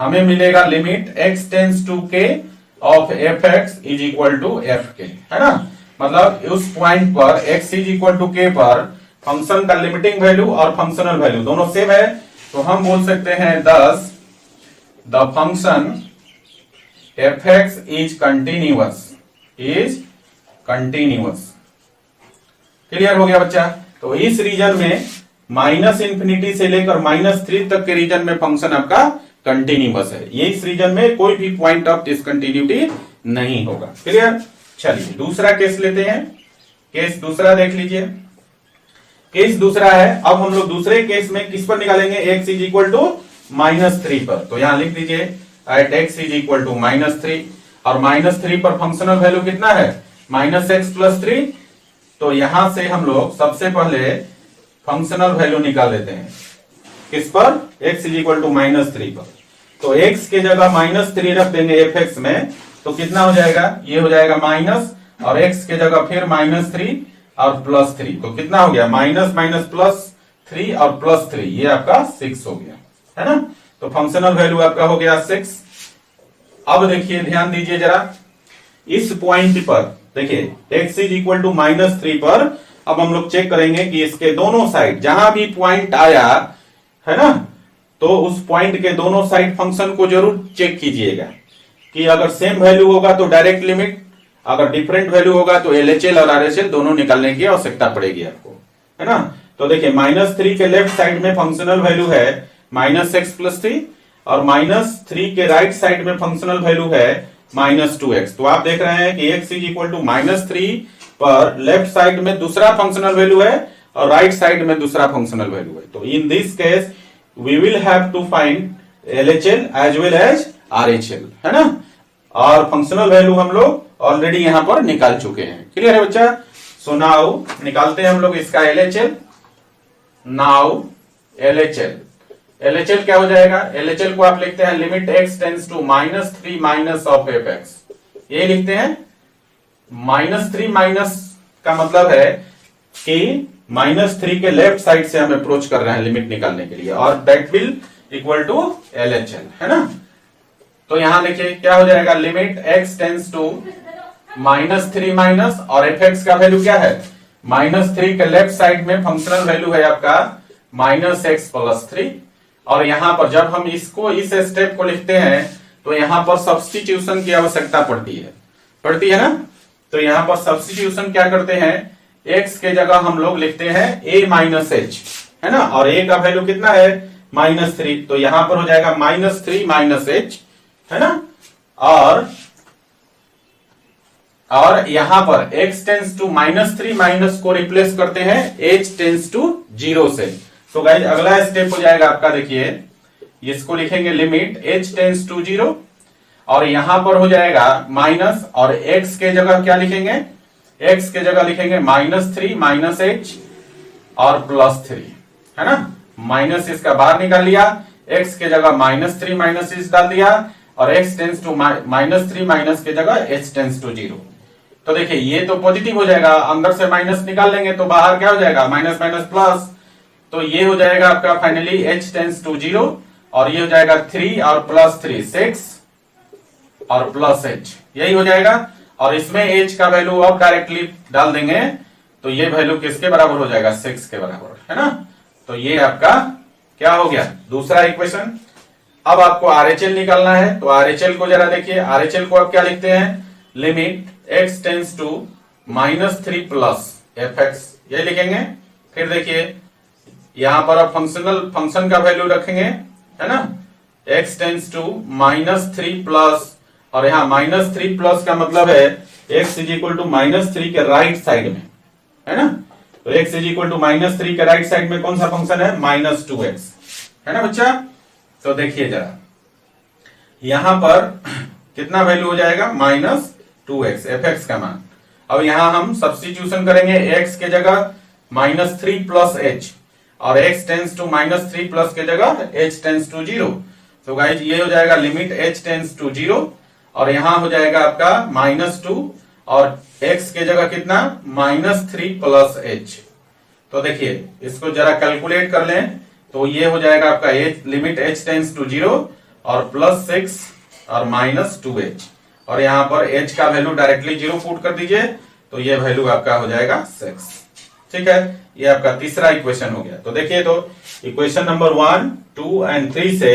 हमें मिलेगा limit x tends to k of fx is equal to fk, है ना। मतलब उस पॉइंट पर x is equal to k पर फंक्शन का लिमिटिंग वैल्यू और फंक्शनल वैल्यू दोनों सेम है। तो हम बोल सकते हैं thus the function fx is continuous, clear हो गया बच्चा। तो इस रीजन में -∞ से लेकर -3 तक के रीजन में फंक्शन आपका कंटिन्यूअस है। ये इस रीजन में कोई भी पॉइंट ऑफ डिसकंटिन्यूटी नहीं होगा। क्लियर। चलिए दूसरा केस लेते हैं। केस दूसरा देख लीजिए। केस दूसरा है, अब हम लोग दूसरे केस में किस पर निकालेंगे, x इज इक्वल टू -3 पर। तो यहां लिख दीजिए at x is equal to -3, और -3 पर फंक्शनल वैल्यू कितना है, -x + 3। तो यहां से हम लोग सबसे पहले फंक्शनल वैल्यू निकाल लेते हैं, किस पर, x इज इक्वल टू -3 पर। तो x के जगह -3 रख देंगे fx में, तो कितना हो जाएगा, ये हो जाएगा माइनस, और x के जगह फिर -3 और +3, तो कितना हो गया, -+3 और +3, ये आपका 6 हो गया, है ना। तो फंक्शनल वैल्यू आपका हो गया 6। अब देखिए ध्यान दीजिए जरा, इस पॉइंट पर देखिए x इज इक्वल टू -3 पर अब हम लोग चेक करेंगे कि इसके दोनों साइड जहां भी पॉइंट आया है ना, तो उस पॉइंट के दोनों साइड फंक्शन को जरूर चेक कीजिएगा कि अगर सेम वैल्यू होगा तो डायरेक्ट लिमिट, अगर डिफरेंट वैल्यू होगा तो LHL और RHL दोनों निकालने की आवश्यकता पड़ेगी आपको, है ना। तो देखिए -3 के लेफ्ट साइड में फंक्शनल वैल्यू है -x + 3, और -3 के राइट साइड में फंक्शनल वैल्यू है -2x। तो आप देख रहे हैं कि x इज इक्वल टू -3 पर लेफ्ट साइड में दूसरा फंक्शनल वैल्यू है और राइट साइड में दूसरा फंक्शनल वैल्यू है। तो in this case we will have to find LHL as well as RHL, है ना। और फंक्शनल वैल्यू हम लोग ऑलरेडी यहां पर निकाल चुके हैं। क्लियर है बच्चा। सो नाउ निकालते हैं हम लोग इसका LHL। नाउ LHL क्या हो जाएगा, LHL को आप लिखते हैं limit x tends to -3 minus of fx, ये लिखते हैं। -3 का मतलब है कि -3 के लेफ्ट साइड से हम अप्रोच कर रहे हैं लिमिट निकालने के लिए, और that will equal to LHL, है ना। तो यहां देखिए क्या हो जाएगा, limit x tends to -3 minus, और fx का वैल्यू क्या है, -3 के लेफ्ट साइड में फंक्शनल वैल्यू है आपका -x + 3। और यहां पर जब हम इसको इस स्टेप को लिखते हैं तो यहां पर सब्स्टिट्यूशन की आवश्यकता पड़ती है ना। तो यहां पर सब्स्टिट्यूशन क्या करते हैं, x के जगह हम लोग लिखते हैं a - h, है ना, और a का वैल्यू कितना है -3, तो यहां पर हो जाएगा -3 - h, है ना। और यहां पर x टेंड्स टू -3 माइनस को रिप्लेस करते हैं h टेंड्स टू 0 से। तो गाइस अगला स्टेप हो जाएगा आपका, देखिए इसको लिखेंगे लिमिट h टेंड्स टू 0, और यहां पर हो जाएगा माइनस, और x के जगह क्या लिखेंगे, x के जगह लिखेंगे -3 - h और +3, है ना। माइनस इसका बाहर निकाल लिया, x के जगह -3 - h डाल दिया, और x टेंड्स टू -3 माइनस के जगह h टेंड्स टू 0। तो देखिए ये तो पॉजिटिव हो जाएगा, अंदर से माइनस निकाल लेंगे तो बाहर क्या हो जाएगा, माइनस माइनस प्लस। तो ये हो जाएगा आपका फाइनली h टेंस टू 0 और ये हो जाएगा 3 और प्लस 3 6 और प्लस h, यही हो जाएगा। और इसमें h का वैल्यू अब डायरेक्टली डाल देंगे तो ये वैल्यू किसके बराबर हो जाएगा, 6 के बराबर, है ना। तो ये आपका क्या हो गया, दूसरा इक्वेशन। अब आपको RHL निकालना है, तो RHL को जरा देखिए, RHL को आप क्या लिखते हैं, limit x tends to -3 plus fx, ये लिखेंगे। फिर देखिए यहां पर आप फंक्शन का वैल्यू रखेंगे, है ना, x टेंस टू -3 प्लस, और यहाँ -3 प्लस का मतलब है x इज इक्वल टू -3 के राइट साइड में, है ना। तो x इज इक्वल टू -3 के राइट साइड में कौन सा फंक्शन है, -2x, है ना बच्चा। तो देखिए जरा यहां पर कितना वैल्यू हो जाएगा, -2x fx का मान। अब यहां हम सब्स्टिट्यूशन करेंगे, x के जगह -3 प्लस h और x टेंस टू -3 प्लस के जगह h टेंस टू 0। तो गाइज ये हो जाएगा लिमिट h टेंस टू 0 और यहां हो जाएगा आपका -2 और x के जगह कितना, -3 प्लस h। तो देखिए इसको जरा कैलकुलेट कर लें तो ये हो जाएगा आपका लिमिट h टेंस टू 0 और +6 और -2h, और यहां पर h का वैल्यू डायरेक्टली 0 पुट कर दीजिए तो ये वैल्यू आपका हो जाएगा 6। ठीक है, ये आपका तीसरा इक्वेशन हो गया। तो देखिए तो इक्वेशन नंबर 1, 2 एंड 3 से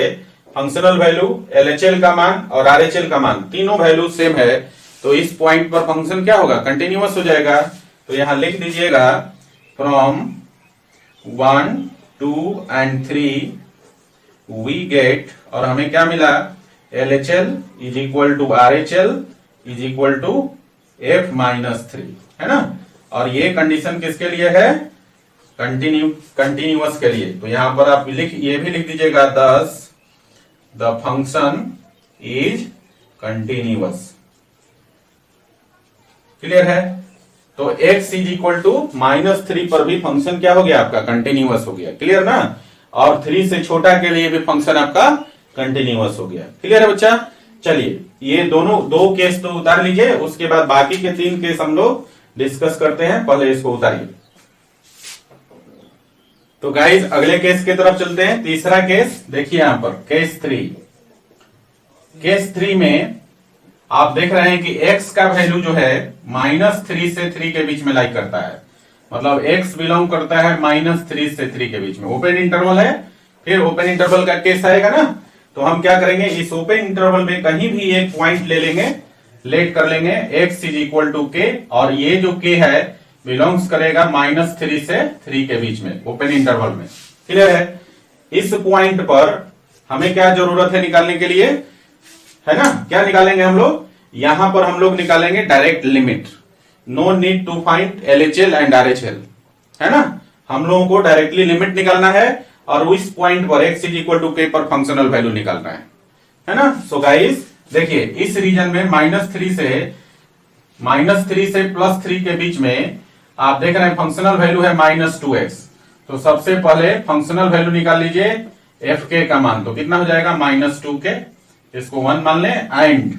फंक्शनल वैल्यू LHL का मान और RHL का मान तीनों वैल्यू सेम है, तो इस पॉइंट पर फंक्शन क्या होगा, कंटिन्यूअस हो जाएगा। तो यहां लिख दीजिएगा फ्रॉम 1, 2 एंड 3 वी गेट, और हमें क्या मिला, LHL is equal to RHL is equal to f-3, है ना। और ये कंडीशन किसके लिए है, कंटिन्यूअस के लिए। तो यहां पर आप ये भी लिख दीजिएगा, thus the function is continuous. Clear है। तो x इज इक्वल टू -3 पर भी फंक्शन क्या हो गया आपका, कंटिन्यूअस हो गया। क्लियर ना। और 3 से छोटा के लिए भी फंक्शन आपका कंटिन्यूअस हो गया। क्लियर है बच्चा। चलिए ये दोनों 2 केस तो उतार लीजिए, उसके बाद बाकी के 3 केस हम लोग डिस्कस करते हैं। पहले इसको उतारिए। तो गाइज अगले केस की तरफ चलते हैं। तीसरा केस देखिए यहां पर, केस 3। केस 3 में आप देख रहे हैं कि x का वैल्यू जो है -3 से 3 के बीच में लाइक करता है, मतलब x बिलोंग करता है -3 से 3 के बीच में। ओपन इंटरवल है, फिर ओपन इंटरवल का केस आएगा ना, तो हम क्या करेंगे, इस ओपन इंटरवल में कहीं भी एक पॉइंट ले लेंगे, लेट कर लेंगे x is equal to k, और ये जो k है बिलोंग्स करेगा -3 से 3 के बीच में ओपन इंटरवल में। क्लियर है। इस पॉइंट पर हमें क्या जरूरत है निकालने के लिए, है ना, क्या निकालेंगे हम लोग, यहां पर हम लोग निकालेंगे direct limit. No need to find LHL and RHL, है ना। हम लोगों को डायरेक्टली लिमिट निकालना है और उस पॉइंट पर x is equal to k पर फंक्शनल वैल्यू निकालना है ना। सो गाइस देखिए इस रीजन में -3 से +3 के बीच में आप देख रहे हैं फंक्शनल वैल्यू है -2x। तो सबसे पहले फंक्शनल वैल्यू निकाल लीजिए fk का मान, तो कितना हो जाएगा -2k, इसको 1 मान लें, एंड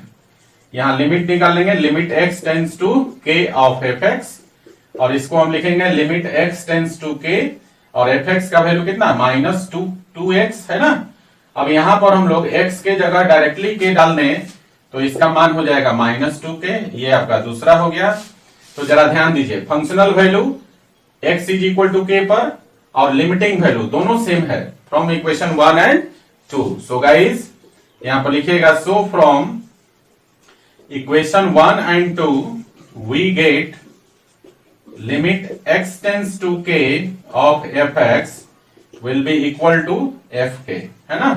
यहां लिमिट निकाल लेंगे, limit x tends to k of fx, और इसको हम लिखेंगे limit x tends to k, और fx का वैल्यू कितना -2x, है ना। अब यहां पर हम लोग x के जगह डायरेक्टली k डाल दें तो इसका मान हो जाएगा -2k, ये आपका दूसरा हो गया। तो जरा ध्यान दीजिए, functional value x is equal to k पर और लिमिटिंग वैल्यू दोनों सेम है from equation 1 and 2। So guys यहां पर लिखिएगा, so from equation 1 and 2 we get limit x tends to k of fx will be equal to fk, है ना।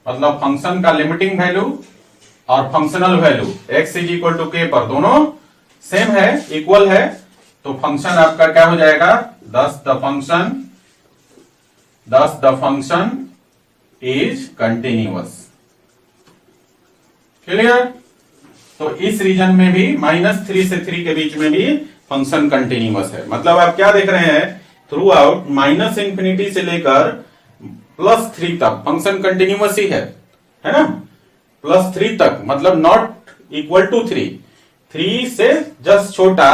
मतलब फंक्शन का लिमिटिंग वैल्यू और functional value x is equal to k पर दोनों सेम है, इक्वल है, तो फंक्शन आपका क्या हो जाएगा, thus the function is continuous। Clear. तो इस रीजन में भी -3 से 3 के बीच में भी फंक्शन कंटिन्यूअस है। मतलब आप क्या देख रहे हैं, थ्रू आउट -∞ से लेकर +3 तक फंक्शन कंटिन्यूअस ही है ना। +3 तक मतलब नॉट इक्वल टू 3, 3 से जस्ट छोटा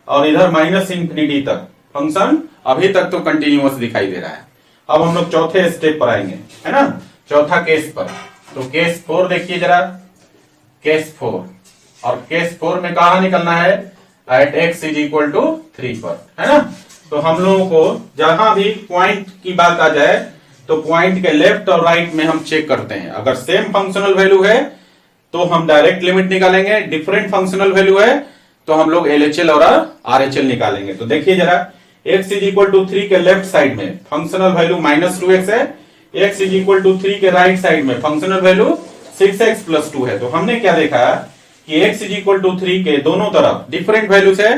और इधर माइनस इंफिनिटी तक फंक्शन अभी तक तो कंटिन्यूअस दिखाई दे रहा है। अब हम लोग चौथे स्टेप पर आएंगे, है ना, चौथा केस पर। तो केस 4 देखिए जरा, केस 4, और केस 4 में कहा निकलना है, at x is equal to 3 पर, है ना। तो हम लोगों को जहां भी पॉइंट की बात आ जाए तो पॉइंट के लेफ्ट और राइट में हम चेक करते हैं। अगर सेम फंक्शनल वैल्यू है तो हम डायरेक्ट लिमिट निकालेंगे, डिफरेंट फंक्शनल वैल्यू है तो हम लोग LHL और RHL निकालेंगे। तो देखिए जरा, x इज इक्वल टू 3 के लेफ्ट साइड में फंक्शनल वैल्यू -2x है, x इज इक्वल टू 3 के राइट साइड में फंक्शनल वैल्यू 6x प्लस 2 है। तो हमने क्या देखा कि x इज इक्वल टू 3 के दोनों तरफ डिफरेंट वैल्यूज है,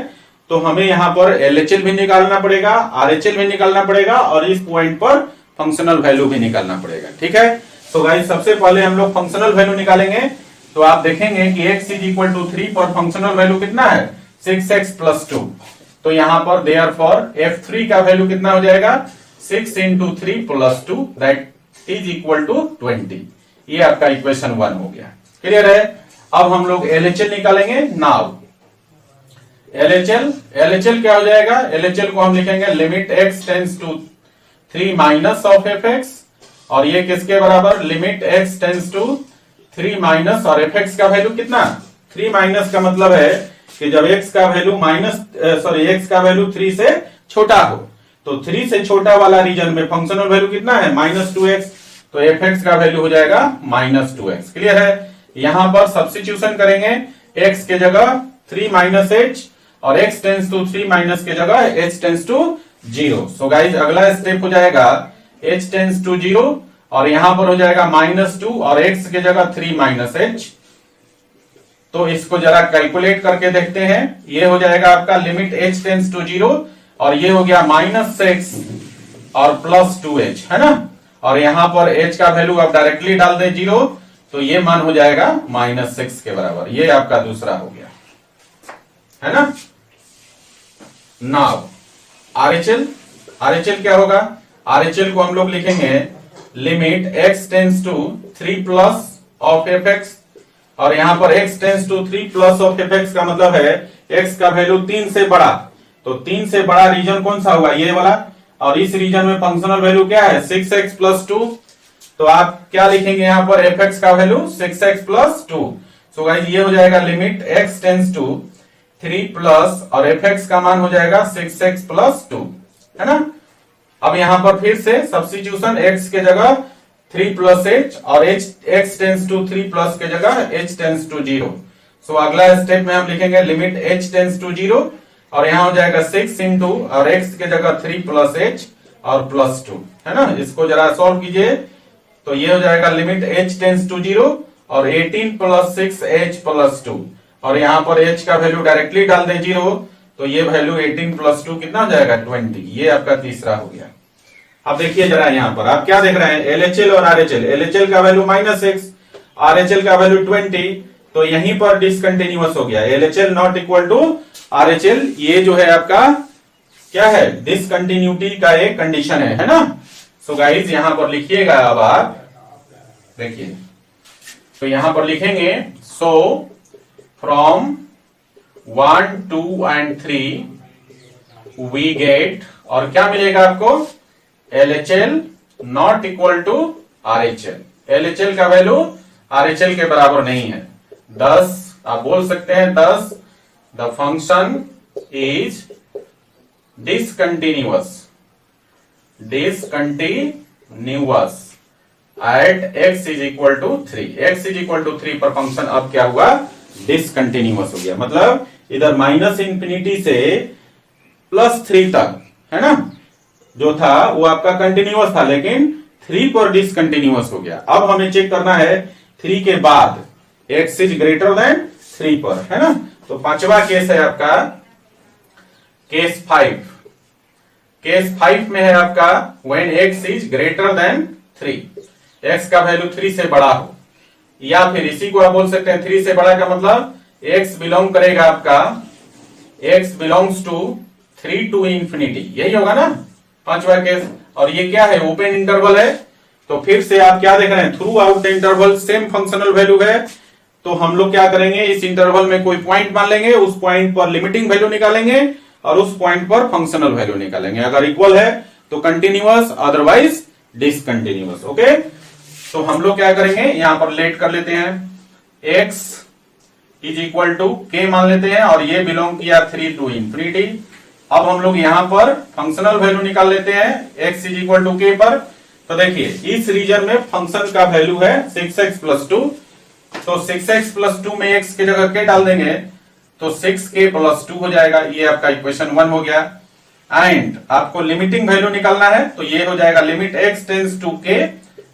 तो हमें यहां पर LHL भी निकालना पड़ेगा, RHL भी निकालना पड़ेगा और इस पॉइंट पर फंक्शनल वैल्यू भी निकालना पड़ेगा। ठीक है, तो गाइस सबसे पहले हम लोग फंक्शनल वैल्यू निकालेंगे। तो आप देखेंगे कि x इज इक्वल टू 3 पर फंक्शनल वैल्यू कितना है, 6x प्लस 2। तो यहां पर देयरफॉर f3 का वैल्यू कितना हो जाएगा, 6 into 3 plus 2 that is equal to 20। ये आपका इक्वेशन 1 हो गया। क्लियर है। अब हम लोग LHL निकालेंगे। नाउ LHL क्या हो जाएगा, LHL को हम लिखेंगे limit x tends to 3 minus of fx, और ये किसके बराबर, limit x tends to 3 minus, और fx का वैल्यू कितना, 3 माइनस का मतलब है कि जब x का वैल्यू x का वैल्यू 3 से छोटा हो, तो 3 से छोटा वाला रीजन में फंक्शनल वैल्यू कितना है, -2x, तो fx का वैल्यू हो जाएगा -2x। क्लियर है। यहां पर सब्स्टिट्यूशन करेंगे, x के जगह 3 माइनस h और x टेंस टू 3 माइनस के जगह h tends to 0। So guys अगला स्टेप हो जाएगा h टेंस टू 0 और यहां पर हो जाएगा -2 और x की जगह 3 माइनस h। तो इसको जरा कैलकुलेट करके देखते हैं। ये हो जाएगा आपका लिमिट h टेंस टू 0 और ये हो गया -6 और प्लस 2h, है ना। और यहां पर h का वैल्यू आप डायरेक्टली डाल दें 0, तो ये मान हो जाएगा -6 के बराबर। ये आपका दूसरा हो गया, है ना। नाउ RHL क्या होगा, RHL को हम लोग लिखेंगे limit x tends to 3 plus of fx, और यहां पर x tends to 3 plus of fx का मतलब है x का वैल्यू 3 से बड़ा, तो 3 से बड़ा रीजन कौन सा होगा, ये वाला, और इस रीजन में फंक्शनल वैल्यू क्या है, 6x प्लस 2। तो आप क्या लिखेंगे यहां पर, fx का value 6x plus 2। So guys ये हो जाएगा limit x tends to 3 plus और fx का मान हो जाएगा 6x प्लस 2, है ना। अब यहां पर फिर से सब्स्टिट्यूशन, x के जगह 3 प्लस h और x टेंस टू 3 प्लस के जगह h टेंस टू 0। सो अगला स्टेप में हम लिखेंगे लिमिट h टेंस टू 0 और यहां हो जाएगा 6 इंटू और x के जगह 3 प्लस h और प्लस 2, है ना। इसको जरा सॉल्व कीजिए, तो ये हो जाएगा लिमिट h टेंस टू 0 और 18 प्लस 6h प्लस 2, और यहां पर h का वैल्यू डायरेक्टली डाल दें 0, तो ये वैल्यू 18 प्लस 2 कितना हो जाएगा, 20। ये आपका तीसरा हो गया। अब देखिए जरा यहां पर आप क्या देख रहे हैं, LHL और RHL। LHL का वैल्यू -6, RHL का वैल्यू 20, तो यहीं पर डिसकंटिन्यूअस हो गया, LHL not equal to RHL। ये जो है आपका क्या है, डिसकंटिन्यूटी का एक कंडीशन है ना। सो गाइस यहां पर लिखिएगा, अब आप देखिए, तो यहां पर लिखेंगे so from 1, 2 and 3 we get, और क्या मिलेगा आपको, LHL not equal to RHL। LHL का वैल्यू RHL के बराबर नहीं है। 10 आप बोल सकते हैं 10 the function is discontinuous at x is equal to 3। x is equal to 3 पर फंक्शन अब क्या हुआ, डिसकंटिन्यूअस हो गया। मतलब इधर -इंफिनिटी से +3 तक, है ना, जो था वो आपका कंटिन्यूअस था, लेकिन 3 पर डिसकंटिन्यूअस हो गया। अब हमें चेक करना है 3 के बाद x इज ग्रेटर देन 3 पर, है ना। तो पांचवा केस है आपका केस 5। केस 5 में है आपका when x is greater then 3, x का वैल्यू 3 से बड़ा हो, या फिर इसी को आप बोल सकते हैं 3 से बड़ा का मतलब x बिलोंग करेगा आपका, x belongs to 3 to infinity, यही होगा ना पांचवा केस। और ये क्या है, ओपन इंटरवल है, तो फिर से आप क्या देख रहे हैं, through out the interval same functional value है, तो हम लोग क्या करेंगे, इस इंटरवल में कोई पॉइंट मान लेंगे, उस पॉइंट पर लिमिटिंग वैल्यू निकालेंगे और उस पॉइंट पर फंक्शनल वैल्यू निकालेंगे। अगर इक्वल है तो कंटिन्यूअस, अदरवाइज डिसकंटिन्यूअस। ओके, तो हम लोग क्या करेंगे, यहां पर लेट कर लेते हैं x इज इक्वल टू के मान लेते हैं और ये बिलोंग किया 3 टू इंफिनिटी। अब हम लोग यहां पर फंक्शनल वैल्यू निकाल लेते हैं x is equal to k पर। तो देखिए इस रीजन में फंक्शन का वैल्यू है 6x प्लस 2, तो 6x प्लस 2 में x की जगह के डाल देंगे तो 6k प्लस 2 हो जाएगा। ये आपका इक्वेशन 1 हो गया। एंड आपको लिमिटिंग वैल्यू निकालना है, तो ये हो जाएगा limit x tends to k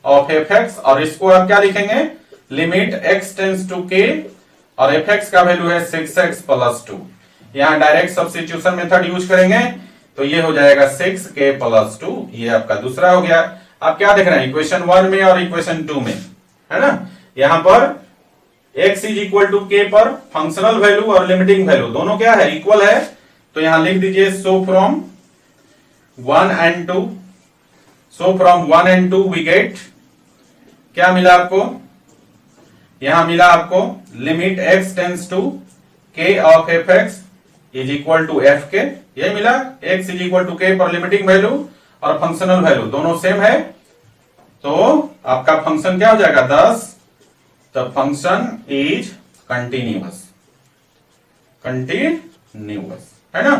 of fx, और इसको आप क्या लिखेंगे, limit x tends to k और fx का वैल्यू है 6x प्लस 2। यहां डायरेक्ट सब्स्टिट्यूशन मेथड यूज करेंगे तो ये हो जाएगा 6k प्लस 2। ये आपका दूसरा हो गया। आप क्या देख रहे हैं, इक्वेशन 1 में और इक्वेशन 2 में, है ना। यहां पर x is equal to k पर फंक्शनल वैल्यू और लिमिटिंग वैल्यू दोनों क्या है, इक्वल है। तो यहां लिख दीजिए so from 1 and 2, so from 1 and 2 we get, क्या मिला आपको, यहां मिला आपको limit x tends to k of fx is equal to f k, ये मिला। x is equal to k पर लिमिटिंग वैल्यू और फंक्शनल वैल्यू दोनों सेम है, तो आपका फंक्शन क्या हो जाएगा 10। The function is continuous, continuous, है ना।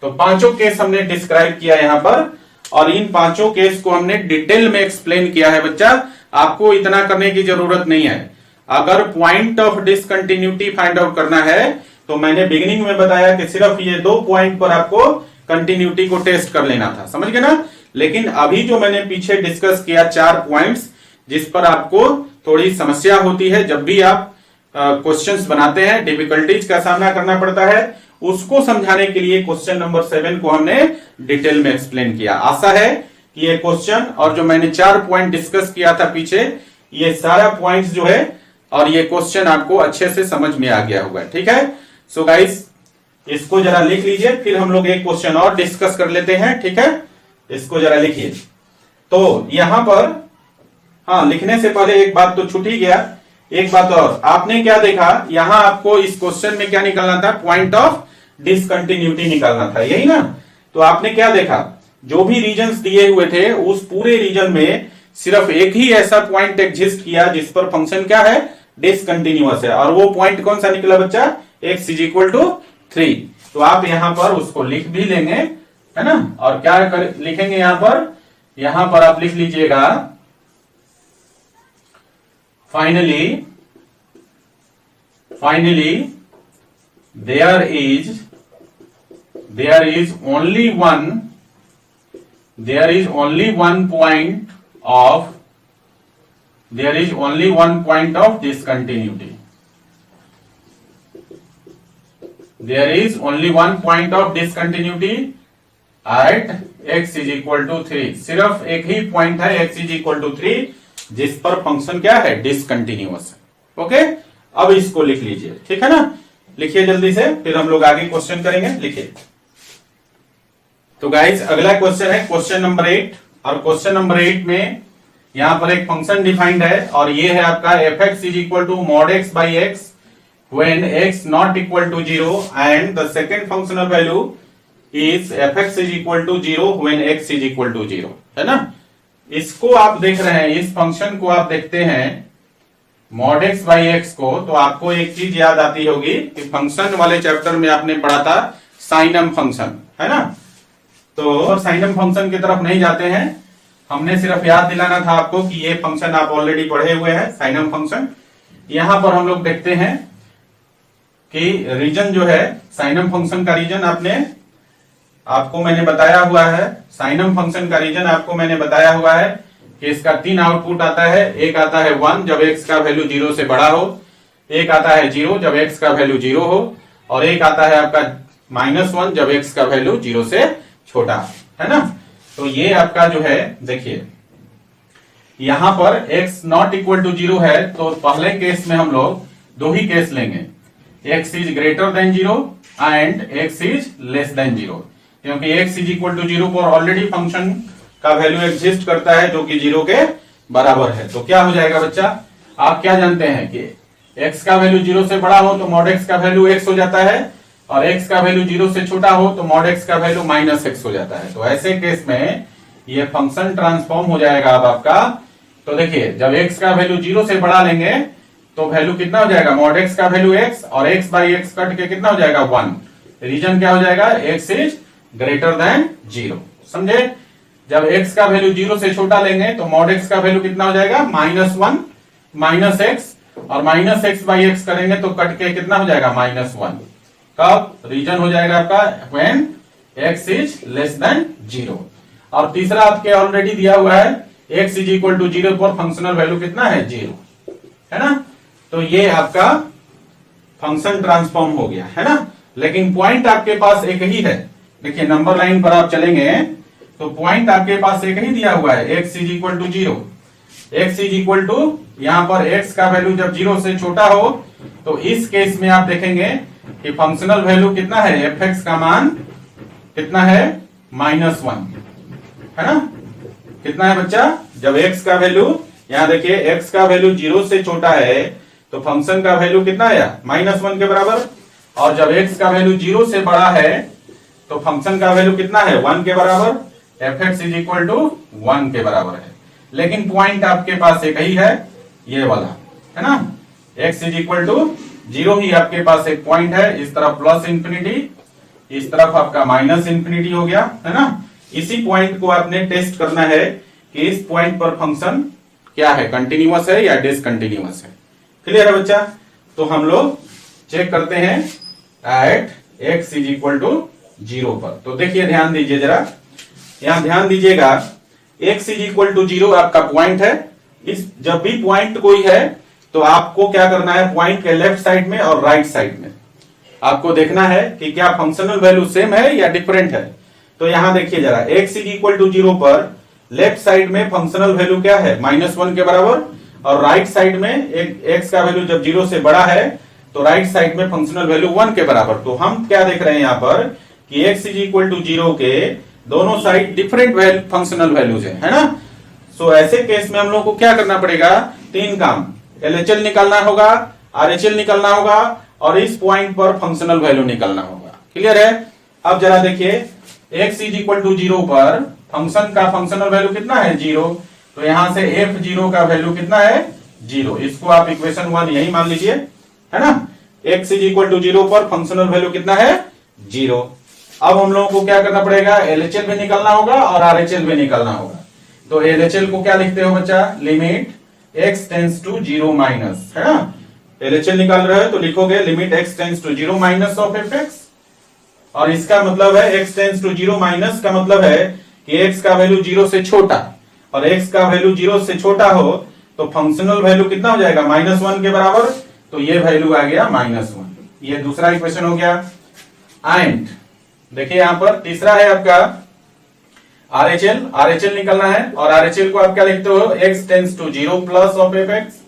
तो पांचों केस हमने डिस्क्राइब किया यहां पर, और इन पांचों केस को हमने डिटेल में एक्सप्लेन किया है। बच्चा आपको इतना करने की जरूरत नहीं है। अगर point of discontinuity find out करना है तो मैंने बिगिनिंग में बताया कि सिर्फ ये 2 पॉइंट पर आपको कंटिन्यूटी को टेस्ट कर लेना था, समझ गए ना। लेकिन अभी जो मैंने पीछे डिस्कस किया 4 पॉइंट्स जिस पर आपको थोड़ी समस्या होती है, जब भी आप क्वेश्चंस बनाते हैं डिफिकल्टीज का सामना करना पड़ता है, उसको समझाने के लिए क्वेश्चन नंबर 7 को हमने डिटेल में एक्सप्लेन किया। आशा है कि ये क्वेश्चन और जो मैंने 4 पॉइंट डिस्कस किया था पीछे, ये सारा पॉइंट्स जो है और ये क्वेश्चन आपको अच्छे से समझ में आ गया होगा। ठीक है, सो गाइस इसको जरा लिख लीजिए, फिर हम लोग एक क्वेश्चन और डिस्कस कर लेते हैं। ठीक है, इसको जरा लिखिए। तो यहां पर हाँ, लिखने से पहले एक बात तो छूट ही गया, एक बात और, आपने क्या देखा, यहां आपको इस क्वेश्चन में क्या निकालना था, पॉइंट ऑफ डिसकंटिन्यूटी निकालना था, यही ना। तो आपने क्या देखा, जो भी रीजन्स दिए हुए थे उस पूरे रीजन में सिर्फ एक ही ऐसा पॉइंट एग्जिस्ट किया जिस पर फंक्शन क्या है, डिसकंटिन्यूअस है, और वो पॉइंट कौन सा निकला बच्चा, x इज इक्वल टू 3। तो आप यहां पर उसको लिख भी लेंगे, है ना। और क्या लिखेंगे यहां पर आप लिख लीजिएगा finally there is only one point of discontinuity. There is only one point of discontinuity at x is equal to 3. सिर्फ एक ही पॉइंट है x is equal to 3 जिस पर फंक्शन क्या है, डिसकंटिन्यूअस है। ओके, अब इसको लिख लीजिए, ठीक है ना। लिखिए जल्दी से, फिर हम लोग आगे क्वेश्चन करेंगे। लिखिए। तो गाइस अगला क्वेश्चन है क्वेश्चन नंबर 8, और क्वेश्चन नंबर 8 में यहां पर एक फंक्शन डिफाइंड है, और ये है आपका fx is equal to mod x by x when x not equal to 0 and the second functional value is fx is equal to 0 when x is equal to 0, है ना। इसको आप देख रहे हैं, इस फंक्शन को आप देखते हैं mod x by x को, तो आपको एक चीज याद आती होगी कि फंक्शन वाले चैप्टर में आपने पढ़ा था साइनम फंक्शन, है ना। तो साइनम फंक्शन की तरफ नहीं जाते हैं, हमने सिर्फ याद दिलाना था आपको कि ये फंक्शन आप ऑलरेडी पढ़े हुए हैं, साइनम फंक्शन। यहां पर हम लोग देखते हैं कि रीजन जो है साइनम फंक्शन का रीजन आपको मैंने बताया हुआ है, साइनम फंक्शन का रीजन आपको मैंने बताया हुआ है कि इसका 3 आउटपुट आता है। एक आता है 1 जब x का वैल्यू 0 से बड़ा हो, एक आता है 0 जब x का वैल्यू 0 हो, और एक आता है आपका -1 जब x का वैल्यू 0 से छोटा, है ना। तो ये आपका जो है, देखिए यहां पर x नॉट इक्वल टू 0 है, तो पहले केस में हम लोग 2 ही केस लेंगे, x is greater then 0 and x is less then 0, क्योंकि x इज इक्वल टू 0 पर ऑलरेडी फंक्शन का वैल्यू एग्जिस्ट करता है जो कि 0 के बराबर है। तो क्या हो जाएगा बच्चा, आप क्या जानते हैं कि x का वैल्यू 0 से बड़ा हो तो मॉड x का वैल्यू x हो जाता है, और x का वैल्यू 0 से छोटा हो तो मॉड x का वैल्यू माइनस x हो जाता है। तो ऐसे केस में ये फंक्शन ट्रांसफॉर्म हो जाएगा अब आपका। तो देखिए जब x का वैल्यू 0 से बड़ा लेंगे तो वैल्यू कितना हो जाएगा, मॉड x का वैल्यू x, और x बाई x कट के कितना हो जाएगा 1। रीजन क्या हो जाएगा, x इज ग्रेटर देन 0। समझे? जब x का वैल्यू 0 से छोटा लेंगे तो मॉड x का वैल्यू कितना हो जाएगा, -1 माइनस x, और माइनस x बाई x करेंगे तो कट के कितना हो जाएगा, -1। कब? रीजन हो जाएगा आपका when x is less then 0। और तीसरा आपके ऑलरेडी दिया हुआ है x इज इक्वल टू 0 पर फंक्शनल वैल्यू कितना है, 0, है ना। तो ये आपका फंक्शन ट्रांसफॉर्म हो गया, है ना। लेकिन पॉइंट आपके पास एक ही है। देखिए नंबर लाइन पर आप चलेंगे तो पॉइंट आपके पास एक ही दिया हुआ है, x is equal to 0। x is equal to, यहां पर x का वैल्यू जब 0 से छोटा हो तो इस केस में आप देखेंगे कि फंक्शनल वैल्यू कितना है, fx का मान कितना है, -1, है ना। कितना है बच्चा, जब x का वैल्यू, यहां देखिए x का वैल्यू 0 से छोटा है तो फंक्शन का वैल्यू कितना आया, -1 के बराबर, और जब x का वैल्यू 0 से बड़ा है तो फंक्शन का वैल्यू कितना है, 1 के बराबर, fx इज इक्वल टू 1 के बराबर है। लेकिन पॉइंट आपके पास एक ही है, ये वाला, है ना। x इज इक्वल टू 0 ही आपके पास एक पॉइंट है, इस तरफ प्लस इंफिनिटी, इस तरफ आपका माइनस इंफिनिटी हो गया, है ना। इसी पॉइंट को आपने टेस्ट करना है कि इस पॉइंट पर फंक्शन क्या है, कंटिन्यूअस है या डिसकंटिन्यूअस है। क्लियर है बच्चा? तो हम लोग चेक करते हैं at x is equal to 0 पर। तो देखिए ध्यान दीजिए जरा, यहां ध्यान दीजिएगा, x इज इक्वल टू 0 आपका पॉइंट है। इस जब भी पॉइंट कोई है तो आपको क्या करना है, पॉइंट के लेफ्ट साइड में और राइट साइड में आपको देखना है कि क्या फंक्शनल वैल्यू सेम है या डिफरेंट है। तो यहां देखिए जरा, x इज इक्वल टू 0 पर लेफ्ट साइड में फंक्शनल वैल्यू क्या है, -1 के बराबर, और राइट साइड में एक x का वैल्यू जब 0 से बड़ा है तो राइट साइड में फंक्शनल वैल्यू 1 के बराबर। तो हम क्या देख रहे हैं यहाँ पर कि x इज इक्वल टू 0 के दोनों साइड डिफरेंट फंक्शनल वैल्यूज है ना। सो ऐसे केस में हम लोग को क्या करना पड़ेगा, 3 काम, LHL निकालना होगा, RHL निकालना होगा, और इस पॉइंट पर फंक्शनल वैल्यू निकालना होगा। क्लियर है? अब जरा देखिए, x इज इक्वल टू 0 पर फंक्शन का फंक्शनल वैल्यू कितना है, 0। तो यहां से f0 का वैल्यू कितना है, 0। इसको आप इक्वेशन 1 यही मान लीजिए, है ना। x इज इक्वल टू 0 पर फंक्शनल वैल्यू कितना है, 0। अब हम लोगों को क्या करना पड़ेगा, LHL भी निकालना होगा और RHL भी निकालना होगा। तो LHL को क्या लिखते हो बच्चा, limit x tends to 0 minus, है ना। LHL निकाल रहे हो तो लिखोगे limit x tends to 0 minus of fx, और इसका मतलब है x टेंस टू 0 माइनस का मतलब है कि x का वैल्यू 0 से छोटा, और x का वैल्यू 0 से छोटा हो तो फंक्शनल वैल्यू कितना हो जाएगा, -1 के बराबर। तो ये वैल्यू आ गया -1। ये दूसरा इक्वेशन हो गया। एंड देखिए यहां पर तीसरा है आपका RHL निकलना है, और RHL को आप क्या लिखते हो, x tends to 0 plus of fx।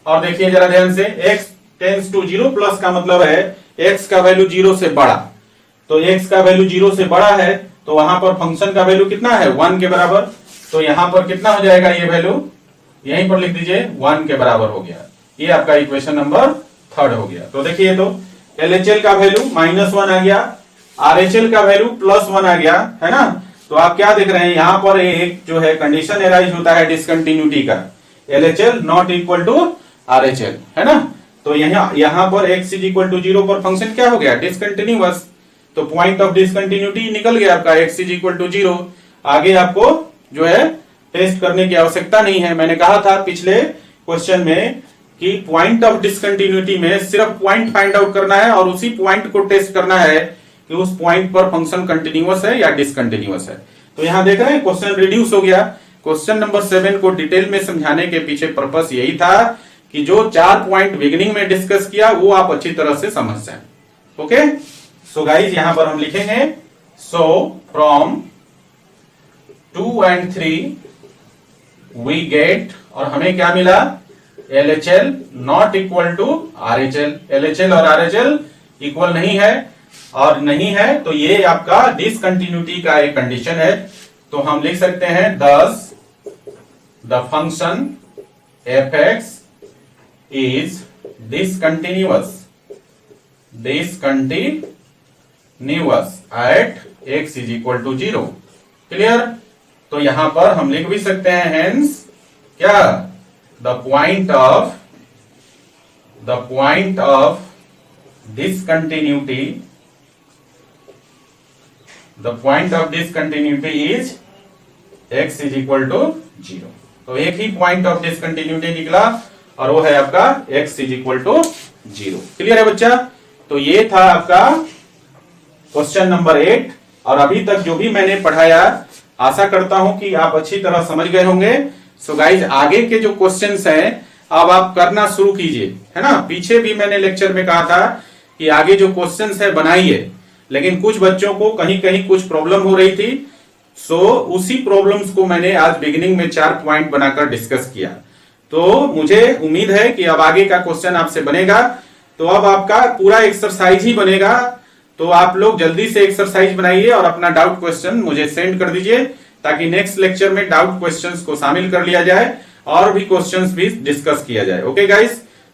और देखिए जरा ध्यान से, x टेंस टू 0 प्लस का मतलब है x का वैल्यू 0 से बड़ा। तो x का वैल्यू 0 से बड़ा है तो वहां पर फंक्शन का वैल्यू कितना है, 1 के बराबर। तो यहां पर कितना हो जाएगा ये वैल्यू, यहीं पर लिख दीजिए 1 के बराबर हो गया। ये आपका इक्वेशन नंबर 3 हो गया। तो देखिए, तो LHL का वैल्यू -1 आ गया, RHL का वैल्यू +1 आ गया, है ना। तो आप क्या देख रहे हैं, यहां पर एक जो है कंडीशन एराइज होता है डिसकंटिन्यूटी का, LHL not equal to RHL, है ना। तो यहां पर x इज इक्वल टू 0 पर फंक्शन क्या हो गया, डिसकंटिन्यूअस। तो पॉइंट ऑफ डिसकंटिन्यूटी निकल गया आपका, x इज इक्वल टू 0। आगे आपको जो है टेस्ट करने की आवश्यकता नहीं है। मैंने कहा था पिछले क्वेश्चन में कि पॉइंट ऑफ डिसकंटिन्यूटी में सिर्फ पॉइंट फाइंड आउट करना है और उसी पॉइंट को टेस्ट करना है कि उस पॉइंट पर फंक्शन कंटिन्यूअस है या डिसकंटिन्यूअस है। तो यहां देख रहे हैं क्वेश्चन रिड्यूस हो गया। क्वेश्चन नंबर 7 को डिटेल में समझाने के पीछे पर्पस यही था कि जो 4 पॉइंट बिगिनिंग में डिस्कस किया वो आप अच्छी तरह से समझ जाए। ओके, सो गाइज यहां पर हम लिखेंगे, so from 2 and 3 we get, और हमें क्या मिला, LHL not equal to RHL। LHL और RHL इक्वल नहीं है, और नहीं है तो ये आपका डिसकंटिन्यूटी का एक कंडीशन है। तो हम लिख सकते हैं thus the function fx is discontinuous at x is equal to 0। Clear? तो यहां पर हम लिख भी सकते हैं हेंस क्या, the point of discontinuity is x is equal to 0। तो एक ही पॉइंट ऑफ डिसकंटिन्यूटी निकला और वो है आपका x is equal to 0। Clear है बच्चा? तो ये था आपका क्वेश्चन नंबर 8। और अभी तक जो भी मैंने पढ़ाया आशा करता हूं कि आप अच्छी तरह समझ गए होंगे। सो गाइज, आगे के जो क्वेश्चंस हैं अब आप करना शुरू कीजिए, है ना। पीछे भी मैंने लेक्चर में कहा था कि आगे जो क्वेश्चंस है बनाइए, लेकिन कुछ बच्चों को कहीं कहीं कुछ प्रॉब्लम हो रही थी। सो उसी प्रॉब्लम्स को मैंने आज बिगिनिंग में 4 पॉइंट बनाकर डिस्कस किया। तो मुझे उम्मीद है कि अब आगे का क्वेश्चन आपसे बनेगा, तो अब आपका पूरा एक्सरसाइज ही बनेगा। तो आप लोग जल्दी से एक्सरसाइज बनाइए और अपना डाउट क्वेश्चन मुझे सेंड कर दीजिए, ताकि नेक्स्ट लेक्चर में डाउट क्वेश्चंस को शामिल कर लिया जाए और भी क्वेश्चंस भी डिस्कस किया जाए। ओके गाइस,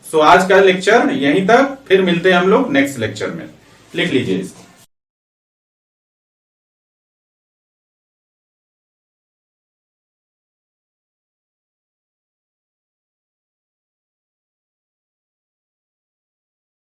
सो आज का लेक्चर यहीं तक, फिर मिलते हैं हम लोग नेक्स्ट लेक्चर में। लिख लीजिए इसको।